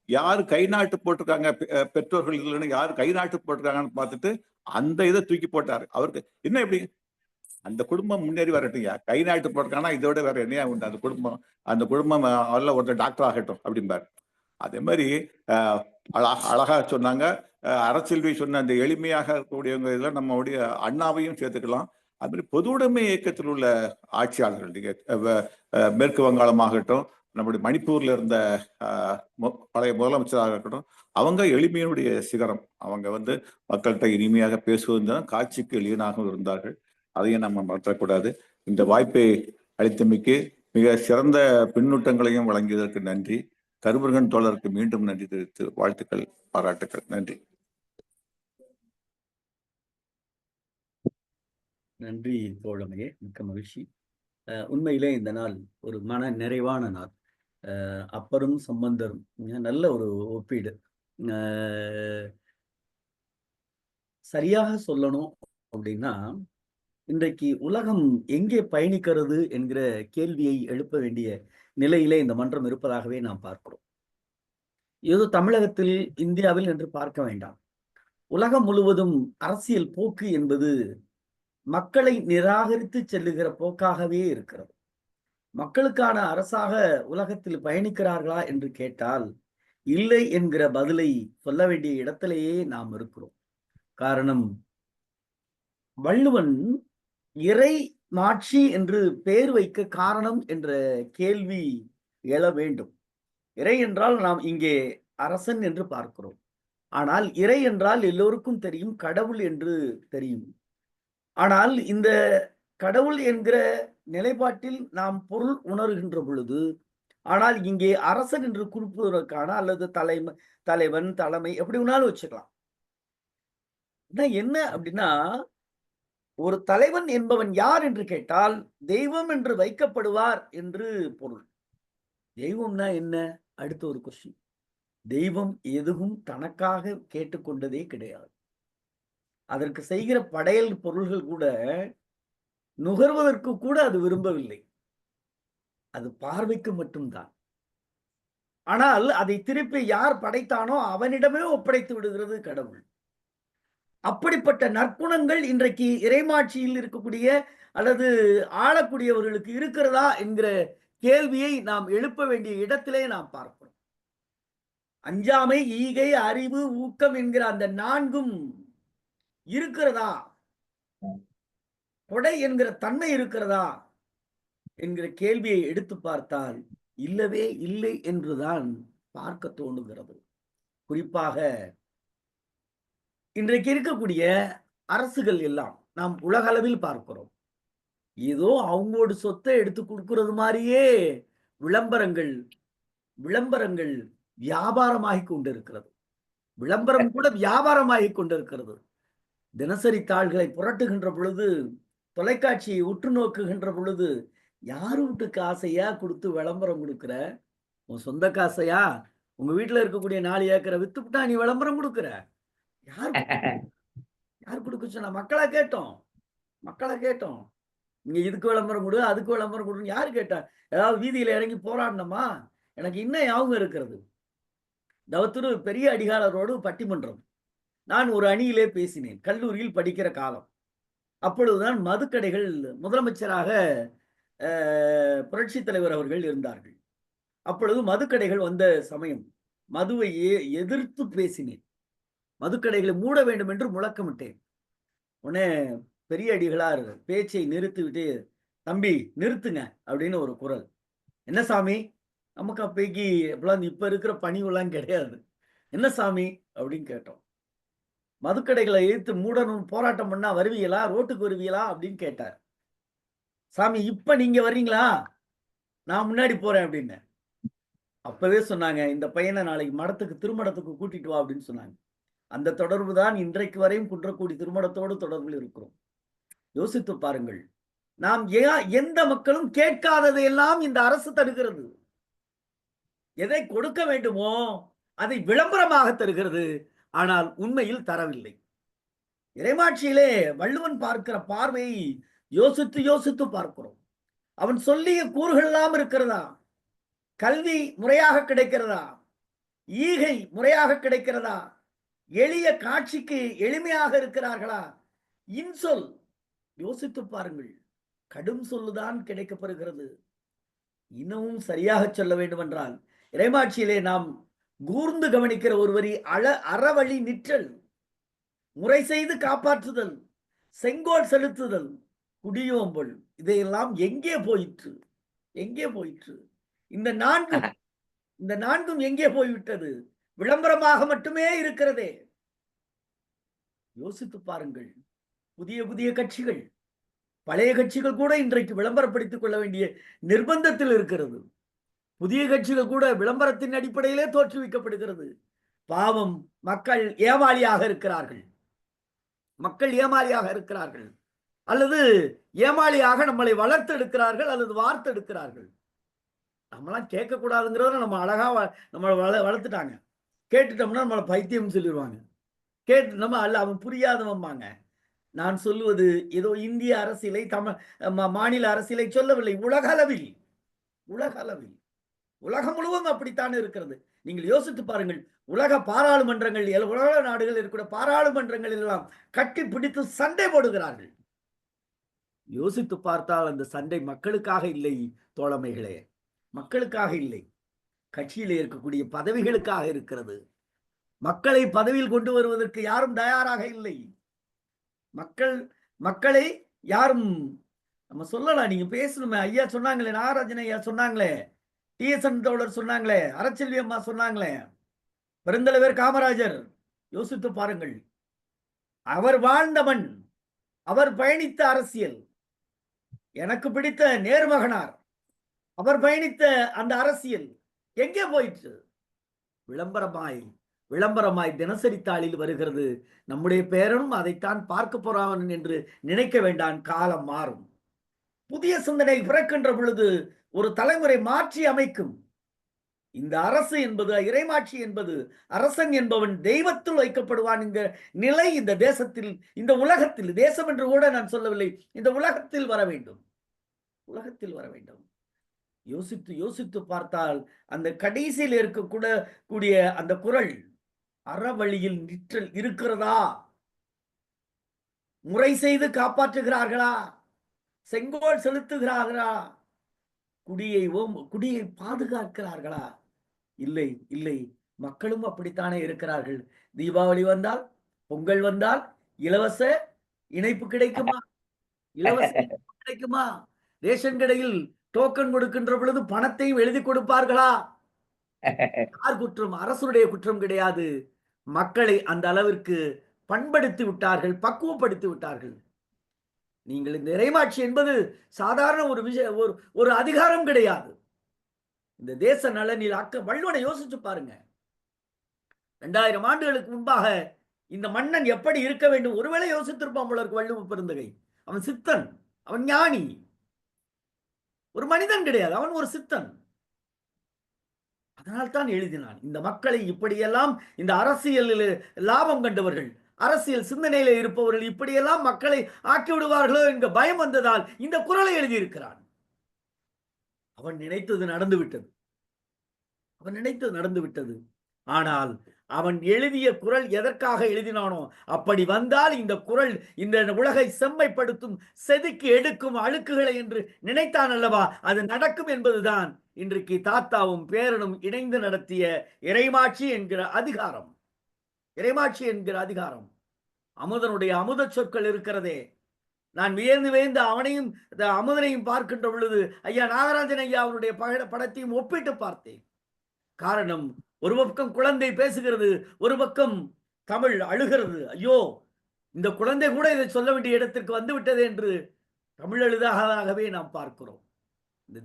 யாரு கை நாட்டு போட்டிருக்காங்க, பெற்றோர்கள் இல்லைன்னு யாரு கை நாட்டு போட்டிருக்காங்கன்னு பார்த்துட்டு அந்த இதை தூக்கி போட்டாரு. அவருக்கு என்ன எப்படி அந்த குடும்பம் முன்னேறி வரட்டுங்க, கை நாட்டு போட்டிருக்காங்கன்னா இதோட வேற என்னையா உண்டு, அந்த குடும்பம் அவள ஒருத்தர் டாக்டர் ஆகட்டும் அப்படிம்பாரு. அதே மாதிரி அழகா சொன்னாங்க. அரசியல்வி சொன்ன அந்த எளிமையாக இருக்கக்கூடியவங்க இதெல்லாம் நம்மளுடைய அண்ணாவையும் சேர்த்துக்கலாம். அது மாதிரி பொது உடைமை இயக்கத்தில் உள்ள ஆட்சியாளர்கள், நீங்க மேற்கு வங்காளம் ஆகட்டும், நம்முடைய மணிப்பூர்ல இருந்த பழைய முதலமைச்சராக இருக்கட்டும், அவங்க எளிமையினுடைய சிகரம். அவங்க வந்து மக்கள்கிட்ட இனிமையாக பேசுவதுதான் காட்சிக்கு எளியனாகவும் இருந்தார்கள். அதையும் நம்ம மாற்றக்கூடாது. இந்த வாய்ப்பை அளித்தமைக்கு மிக சிறந்த பின்னூட்டங்களையும் வழங்கியதற்கு நன்றி. கருமுருகன் தோழருக்கு மீண்டும் நன்றி தெரிவித்து வாழ்த்துக்கள், பாராட்டுக்கள். நன்றி. நன்றி தோழமையே, மிக்க மகிழ்ச்சி. உண்மையிலே இந்த நாள் ஒரு மன நிறைவான நாள். அப்பரும் சம்பந்தரும். நல்ல ஒரு ஒப்பீடு. சரியாக சொல்லணும் அப்படின்னா, இன்றைக்கு உலகம் எங்கே பயணிக்கிறது என்கிற கேள்வியை எழுப்ப வேண்டிய நிலையிலே இந்த மன்றம் இருப்பதாகவே நாம் பார்க்கிறோம். ஏதோ தமிழகத்தில், இந்தியாவில் என்று பார்க்க வேண்டாம். உலகம் முழுவதும் அரசியல் போக்கு என்பது மக்களை நிராகரித்து செல்லுகிற போக்காகவே இருக்கிறது. மக்களுக்கான அரசாக உலகத்தில் பயணிக்கிறார்களா என்று கேட்டால் இல்லை என்கிற பதிலை சொல்ல வேண்டிய இடத்திலேயே நாம் இருக்கிறோம். காரணம், வள்ளுவன் இறை மாட்சி என்று பெயர் வைக்க காரணம் என்ற கேள்வி எழ வேண்டும். இறை என்றால் நாம் இங்கே அரசன் என்று பார்க்கிறோம். ஆனால் இறை என்றால் எல்லோருக்கும் தெரியும், கடவுள் என்று தெரியும். ஆனால் இந்த கடவுள் என்கிற நிலைப்பாட்டில் நாம் பொருள் உணர்கின்ற பொழுது, ஆனால் இங்கே அரசன் என்று குறிப்பிடுவதற்கான அல்லது தலைவன், தலைமை எப்படி வேணாலும் வச்சுக்கலாம். என்ன அப்படின்னா, ஒரு தலைவன் என்பவன் யார் என்று கேட்டால் தெய்வம் என்று வைக்கப்படுவார் என்று பொருள். தெய்வம்னா என்ன? அடுத்த ஒரு கொஸ்டின். தெய்வம் எதுவும் தனக்காக கேட்டுக்கொண்டதே கிடையாது. அதற்கு செய்கிற படையல் பொருள்கள் கூட நுகர்வதற்கு கூட அது விரும்பவில்லை. அது பார்வைக்கு மட்டும்தான். ஆனால் அதை திருப்பி யார் படைத்தானோ அவனிடமே ஒப்படைத்து விடுகிறது கடவுள். அப்படிப்பட்ட நற்குணங்கள் இன்றைக்கு இறைமாட்சியில் இருக்கக்கூடிய அல்லது ஆளக்கூடியவர்களுக்கு இருக்கிறதா என்கிற கேள்வியை நாம் எழுப்ப வேண்டிய இடத்திலே நாம் பார்க்கிறோம். அஞ்சாமை, ஈகை, அறிவு, ஊக்கம் என்கிற அந்த நான்கும் இருக்கிறதா? கொடை என்கிற தன்மை இருக்கிறதா என்கிற கேள்வியை எடுத்து பார்த்தால் இல்லவே இல்லை என்றுதான் பார்க்க தோணுகிறது. குறிப்பாக இன்றைக்கு இருக்கக்கூடிய அரசுகள் எல்லாம் நாம் உலக அளவில் பார்க்கிறோம். ஏதோ அவங்களோட சொத்தை எடுத்து கொடுக்கிறது மாதிரியே விளம்பரங்கள் வியாபாரமாகி கொண்டிருக்கிறது. விளம்பரம் கூட வியாபாரமாகி கொண்டிருக்கிறது. தினசரி தாள்களை புரட்டுகின்ற பொழுது, தொலைக்காட்சியை உற்று நோக்குகின்ற பொழுது, யாரு வீட்டுக்கு ஆசையா கொடுத்து விளம்பரம் கொடுக்கிற? உன் சொந்த காசையா? உங்க வீட்டுல இருக்கக்கூடிய 4 ஏக்கரை வித்துவிட்டா நீ விளம்பரம் கொடுக்கிற? யார் கொடுக்க சொன்னா? மக்களை கேட்டோம். நீங்க இதுக்கு விளம்பரம் கொடு, அதுக்கு விளம்பரம் கொடுன்னு யாரு கேட்டா? ஏதாவது வீதியில இறங்கி போராடணுமா? எனக்கு இன்னும் ஞாபகம் இருக்கிறது. தவத்திரு பெரிய அடிகாலரோடு பட்டிமன்றம். நான் ஒரு அணியிலே பேசினேன், கல்லூரியில் படிக்கிற காலம். அப்பொழுதுதான் மதுக்கடைகள் முதலமைச்சராக புரட்சி தலைவர் அவர்கள் இருந்தார்கள். அப்பொழுது மதுக்கடைகள் வந்த சமயம் மதுவை எதிர்த்து பேசினேன். மதுக்கடைகளை மூட வேண்டும் என்று முழக்கமிட்டேன். உடனே பெரிய அடிகளார் பேச்சை நிறுத்திவிட்டு, தம்பி நிறுத்துங்க அப்படின்னு ஒரு குரல். என்ன சாமி? நமக்கு அப்பைக்கு இப்ப இருக்கிற பணிவெல்லாம் கிடையாது. என்ன சாமி அப்படின்னு கேட்டோம். மதுக்கடைகளை எதிர்த்து மூடணும் போராட்டம் பண்ணா வருவீங்களா? ரோட்டுக்கு வருவீங்களா அப்படின்னு கேட்டார். சாமி இப்ப நீங்க வர்றீங்களா? நான் முன்னாடி போறேன் அப்படின்னு. அப்பவே சொன்னாங்க, இந்த பையனை நாளைக்கு மடத்துக்கு திருமணத்துக்கு கூட்டிட்டு வா அப்படின்னு சொன்னாங்க. அந்த தொடர்பு தான் இன்றைக்கு வரையும் குன்றக்குடி திருமணத்தோடு தொடர்பில் இருக்கிறோம். யோசித்து பாருங்கள். நாம் எந்த மக்களும் கேட்காததையெல்லாம் இந்த அரசு தருகிறது. எதை கொடுக்க வேண்டுமோ அதை விளம்பரமாக தருகிறது. ஆனால் உண்மையில் தரவில்லை. இறைமாட்சியிலே வள்ளுவன் பார்க்கிற பார்வையை யோசித்து பார்க்கிறோம். அவன் சொல்லிய கூறுகள் எல்லாம் இருக்கிறதா? கல்வி முறையாக கிடைக்கிறதா? ஈகை முறையாக கிடைக்கிறதா? எளிய காட்சிக்கு எளிமையாக இருக்கிறார்களா? இன்சொல் யோசித்து பாருங்கள். கடும் சொல்லுதான் கிடைக்கப்பெறுகிறது. இன்னமும் சரியாக சொல்ல வேண்டும் என்றால் இறைமாட்சியிலே நாம் கூர்ந்து கவனிக்கிற ஒருவரி அறவழி நிற்றல், முறை செய்து காப்பாற்றுதல், செங்கோல் செலுத்துதல், குடியோம்பல், இதையெல்லாம் எங்கே போயிற்று? இந்த நான்கும் எங்கே போய்விட்டது? விளம்பரமாக மட்டுமே இருக்கிறதே. யோசித்து பாருங்கள். புதிய கட்சிகள், பழைய கட்சிகள் கூட இன்றைக்கு விளம்பரப்படுத்திக் கொள்ள வேண்டிய நிர்பந்தத்தில் இருக்கிறது. புதிய கட்சிகள் கூட விளம்பரத்தின் அடிப்படையிலே தோற்றுவிக்கப்படுகிறது. பாவம், மக்கள் ஏமாளியாக இருக்கிறார்கள். அல்லது ஏமாளியாக நம்மளை வளர்த்தெடுக்கிறார்கள் அல்லது வார்த்தெடுக்கிறார்கள். நம்மளாம் கேட்கக்கூடாதுங்கிறத நம்ம அழகா நம்ம வளர்த்துட்டாங்க. கேட்டுட்டோம்னா நம்மளை பைத்தியம் சொல்லிடுவாங்க. கேட்டு நம்ம அல்ல அவன் புரியாதவன்பாங்க. நான் சொல்லுவது ஏதோ இந்திய அரசியலை மாநில அரசியலை சொல்லவில்லை. உலக அளவில் உலகம் முழுவதும் அப்படித்தான் இருக்கிறது. நீங்கள் யோசித்து பாருங்கள். உலக பாராளுமன்றங்கள், உலக நாடுகள் இருக்கிற பாராளுமன்றங்கள் எல்லாம் கட்டி பிடித்து சண்டை போடுகிறார்கள். யோசித்து பார்த்தால் அந்த சண்டை மக்களுக்காக இல்லை தோழமைகளே, மக்களுக்காக இல்லை, கட்சியிலே இருக்கக்கூடிய பதவிகளுக்காக இருக்கிறது. மக்களை பதவியில் கொண்டு வருவதற்கு யாரும் தயாராக இல்லை. மக்களை யாரும் நம்ம சொல்லலாம். நீங்க பேசணுமே. ஐயா சொன்னாங்களே, நாகராஜன் ஐயா சொன்னாங்களே, டிஎஸ்என் தோழர் சொன்னாங்களே, அறச்செல்வி அம்மா சொன்னாங்களே, பெருந்தலைவர் காமராஜர். யோசித்து பாருங்கள். அவர் வாழ்ந்த மண், அவர் பயணித்த அரசியல், எனக்கு பிடித்த நேர்மகனார், அவர் பயணித்த அந்த அரசியல் எங்கே போயிற்று? விளம்பரமாய் தினசரி தாளில் வருகிறது. நம்முடைய பேரனும் அதைத்தான் பார்க்க போறான் என்று நினைக்க வேண்டாம். காலம் மாறும். புதிய சிந்தனை பிறக்கின்ற பொழுது ஒரு தலைமுறை மாற்றி அமைக்கும். இந்த அரசு என்பது, இறைமாட்சி என்பது, அரசன் என்பவன் தெய்வத்தில் வைக்கப்படுவான் என்கிற நிலை இந்த தேசத்தில், இந்த உலகத்தில், தேசம் என்று கூட நான் சொல்லவில்லை, இந்த உலகத்தில் வர வேண்டும். யோசித்து பார்த்தால் அந்த கடைசியில் இருக்கக்கூடிய அந்த குரல் அறவழியில் நிற்றல் இருக்கிறதா? முறை செய்து காப்பாற்றுகிறார்களா? செங்கோல் செலுத்துகிறார்களா? குடியை பாதுகாக்கிறார்களா? இல்லை. மக்களும் அப்படித்தானே இருக்கிறார்கள். தீபாவளி வந்தால், பொங்கல் வந்தால் இலவச இணைப்பு கிடைக்குமா? ரேஷன் கடையில் டோக்கன் கொடுக்கின்ற பொழுது பணத்தையும் எழுதி கொடுப்பார்களா? யார் குற்றம்? அரசுடைய குற்றம் கிடையாது. மக்களை அந்த அளவிற்கு பண்படுத்தி விட்டார்கள், பக்குவப்படுத்தி விட்டார்கள். நீங்கள் இந்த இறைமாட்சி என்பது சாதாரண ஒரு அதிகாரம் கிடையாது. இந்த தேச நலனில் வள்ளுவனை யோசிச்சு பாருங்க. 2000 ஆண்டுகளுக்கு முன்பாக இந்த மன்னன் எப்படி இருக்க வேண்டும்? ஒருவேளை யோசித்திருப்பான் போல இருக்கு வள்ளுவ பெருந்தகை. அவன் சித்தன், அவன் ஞானி, ஒரு மனிதன் கிடையாது, அவன் ஒரு சித்தன். அதனால்தான் எழுதினான். இந்த மக்களை இப்படியெல்லாம், இந்த அரசியலில் லாபம் கண்டவர்கள், அரசியல் சிந்தனையில இருப்பவர்கள் இப்படியெல்லாம் மக்களை ஆக்கி விடுவார்களோ என்க பயம் வந்ததால் இந்த குறளை எழுதியிருக்கிறான். அவன் நினைத்தது நடந்து விட்டது. ஆனால் அவன் எழுதிய குறள் எதற்காக எழுதினானோ அப்படி வந்தால் இந்த குறள் இந்த உலகை செம்மைப்படுத்தும், செதுக்கி எடுக்கும் அழுக்குகளை என்று நினைத்தான் அல்லவா? அது நடக்கும் என்பதுதான் இன்றைக்கு தாத்தாவும் பேரனும் இணைந்து நடத்திய இறைமாட்சி என்கிற அதிகாரம். அமுதனுடைய அமுத சொற்கள் இருக்கிறதே, நான் வியந்து அவனையும் அமுதனையும் பார்க்கின்ற பொழுது ஐயா நாகராஜன் ஐயா அவருடைய படத்தையும் ஒப்பிட்டு பார்த்தேன். காரணம், ஒரு பக்கம் குழந்தை பேசுகிறது, ஒரு பக்கம் தமிழ் அழுகிறது. ஐயோ, இந்த குழந்தை கூட இதை சொல்ல வேண்டிய இடத்திற்கு வந்து விட்டது என்று தமிழ் அழுதாகவே நாம் பார்க்கிறோம். இந்த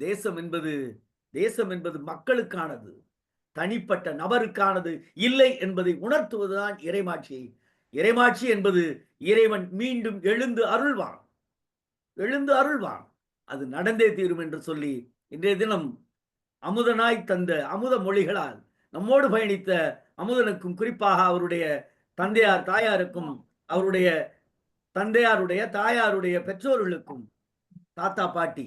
தேசம் என்பது மக்களுக்கானது, தனிப்பட்ட நபருக்கானது இல்லை என்பதை உணர்த்துவதுதான் இறைமாட்சி என்பது இறைவன் மீண்டும் எழுந்து அருள்வான். அது நடந்தே தீரும் என்று சொல்லி இன்றைய தினம் அமுதனாய் தந்த அமுத மொழிகளால் நம்மோடு பயணித்த அமுதனுக்கும், குறிப்பாக அவருடைய தாயாருக்கும், அவருடைய தந்தையாருடைய தாயாருடைய பெற்றோர்களுக்கும், தாத்தா பாட்டி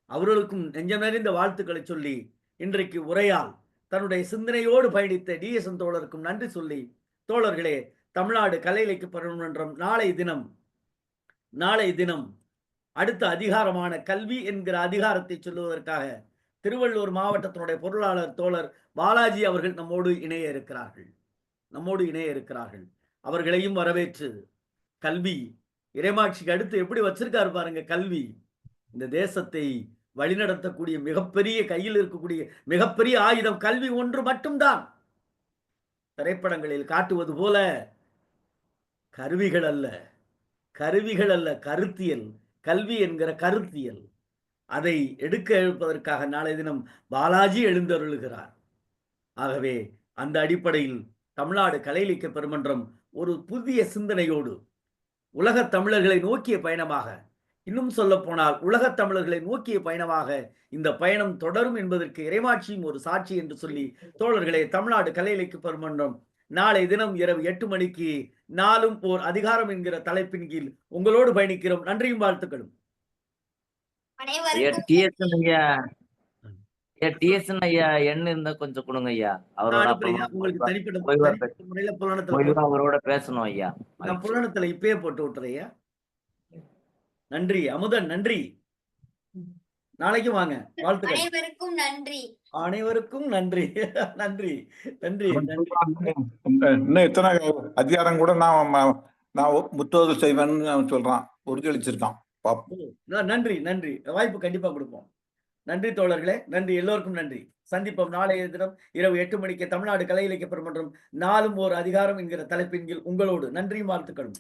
அவர்களுக்கும் நெஞ்சம் நிறைந்த வாழ்த்துக்களை சொல்லி இன்றைக்கு உரையால் தன்னுடைய சிந்தனையோடு பயணித்த டிஎஸ்என் தோழருக்கும் நன்றி சொல்லி, தோழர்களே, தமிழ்நாடு கலை இலக்கிய பரிமன்றம் நாளை தினம் அடுத்த அதிகாரமான கல்வி என்கிற அதிகாரத்தை சொல்லுவதற்காக திருவள்ளூர் மாவட்டத்தினுடைய பொருளாளர் தோழர் பாலாஜி அவர்கள் நம்மோடு இணைய இருக்கிறார்கள். அவர்களையும் வரவேற்று, கல்வி இறைமாட்சிக்கு அடுத்து எப்படி வச்சிருக்காரு பாருங்க. கல்வி இந்த தேசத்தை வழிநடத்தக்கூடிய கையில் இருக்கக்கூடிய மிகப்பெரிய ஆயுதம் கல்வி ஒன்று மட்டும்தான். திரைப்படங்களில் காட்டுவது போல கருவிகள் அல்ல, கருத்தியல். கல்வி என்கிற கருத்தியல், அதை எடுப்பதற்காக நாளை தினம் பாலாஜி எழுந்தருளுகிறார். ஆகவே அந்த அடிப்படையில் தமிழ்நாடு கலை இலக்கிய பெருமன்றம் ஒரு புதிய சிந்தனையோடு உலக தமிழர்களை நோக்கிய பயணமாக இன்னும் சொல்ல போனால் உலகத் தமிழர்களை நோக்கிய பயணமாக இந்த பயணம் தொடரும் என்பதற்கு இறைமாட்சியும் ஒரு சாட்சி என்று சொல்லி, தோழர்களே, தமிழ்நாடு கலை இலக்கிய பெருமன்றம் நாளை தினம் இரவு 8 மணிக்கு நாளும் ஓர் அதிகாரம் என்கிற தலைப்பின் கீழ் உங்களோடு பயணிக்கிறோம். நன்றியும் வாழ்த்துக்களும். அனைவருக்கும் டிஎஸ்என் ஐயா எண்ணு இருந்தா கொஞ்சம் கொடுங்க ஐயா. அவரோட அனுப்புறீங்க. உங்களுக்கு தனிப்பட்ட முறையில புலனத்துல அவரோட பேசணும் ஐயா. நான் புலனத்துல இப்பயே போட்டு விட்டுறேன். நன்றி அமுதன், நன்றி. நாளைக்கு வாங்க. வாழ்த்துக்கள். அனைவருக்கும் நன்றி. அனைவருக்கும் நன்றி. நன்றி நன்றி. இன்னும் எத்தனை அதிகாரம் கூட நான் முத்தோதல் செய்வேன்னு அவன் சொல்றான், உறுதியளிச்சிருக்கான். நன்றி நன்றி. வாய்ப்பு கண்டிப்பா கொடுப்போம். நன்றி தோழர்களே, நன்றி, எல்லோருக்கும் நன்றி. சந்திப்போம் நாளைய தினம் இரவு 8 மணிக்கு தமிழ்நாடு கலை இலக்கிய பெருமன்றம் நாளும் ஓர் அதிகாரம் என்கிற தலைப்பின் கீழ் உங்களோடு. நன்றியும் வாழ்த்துக்களும்.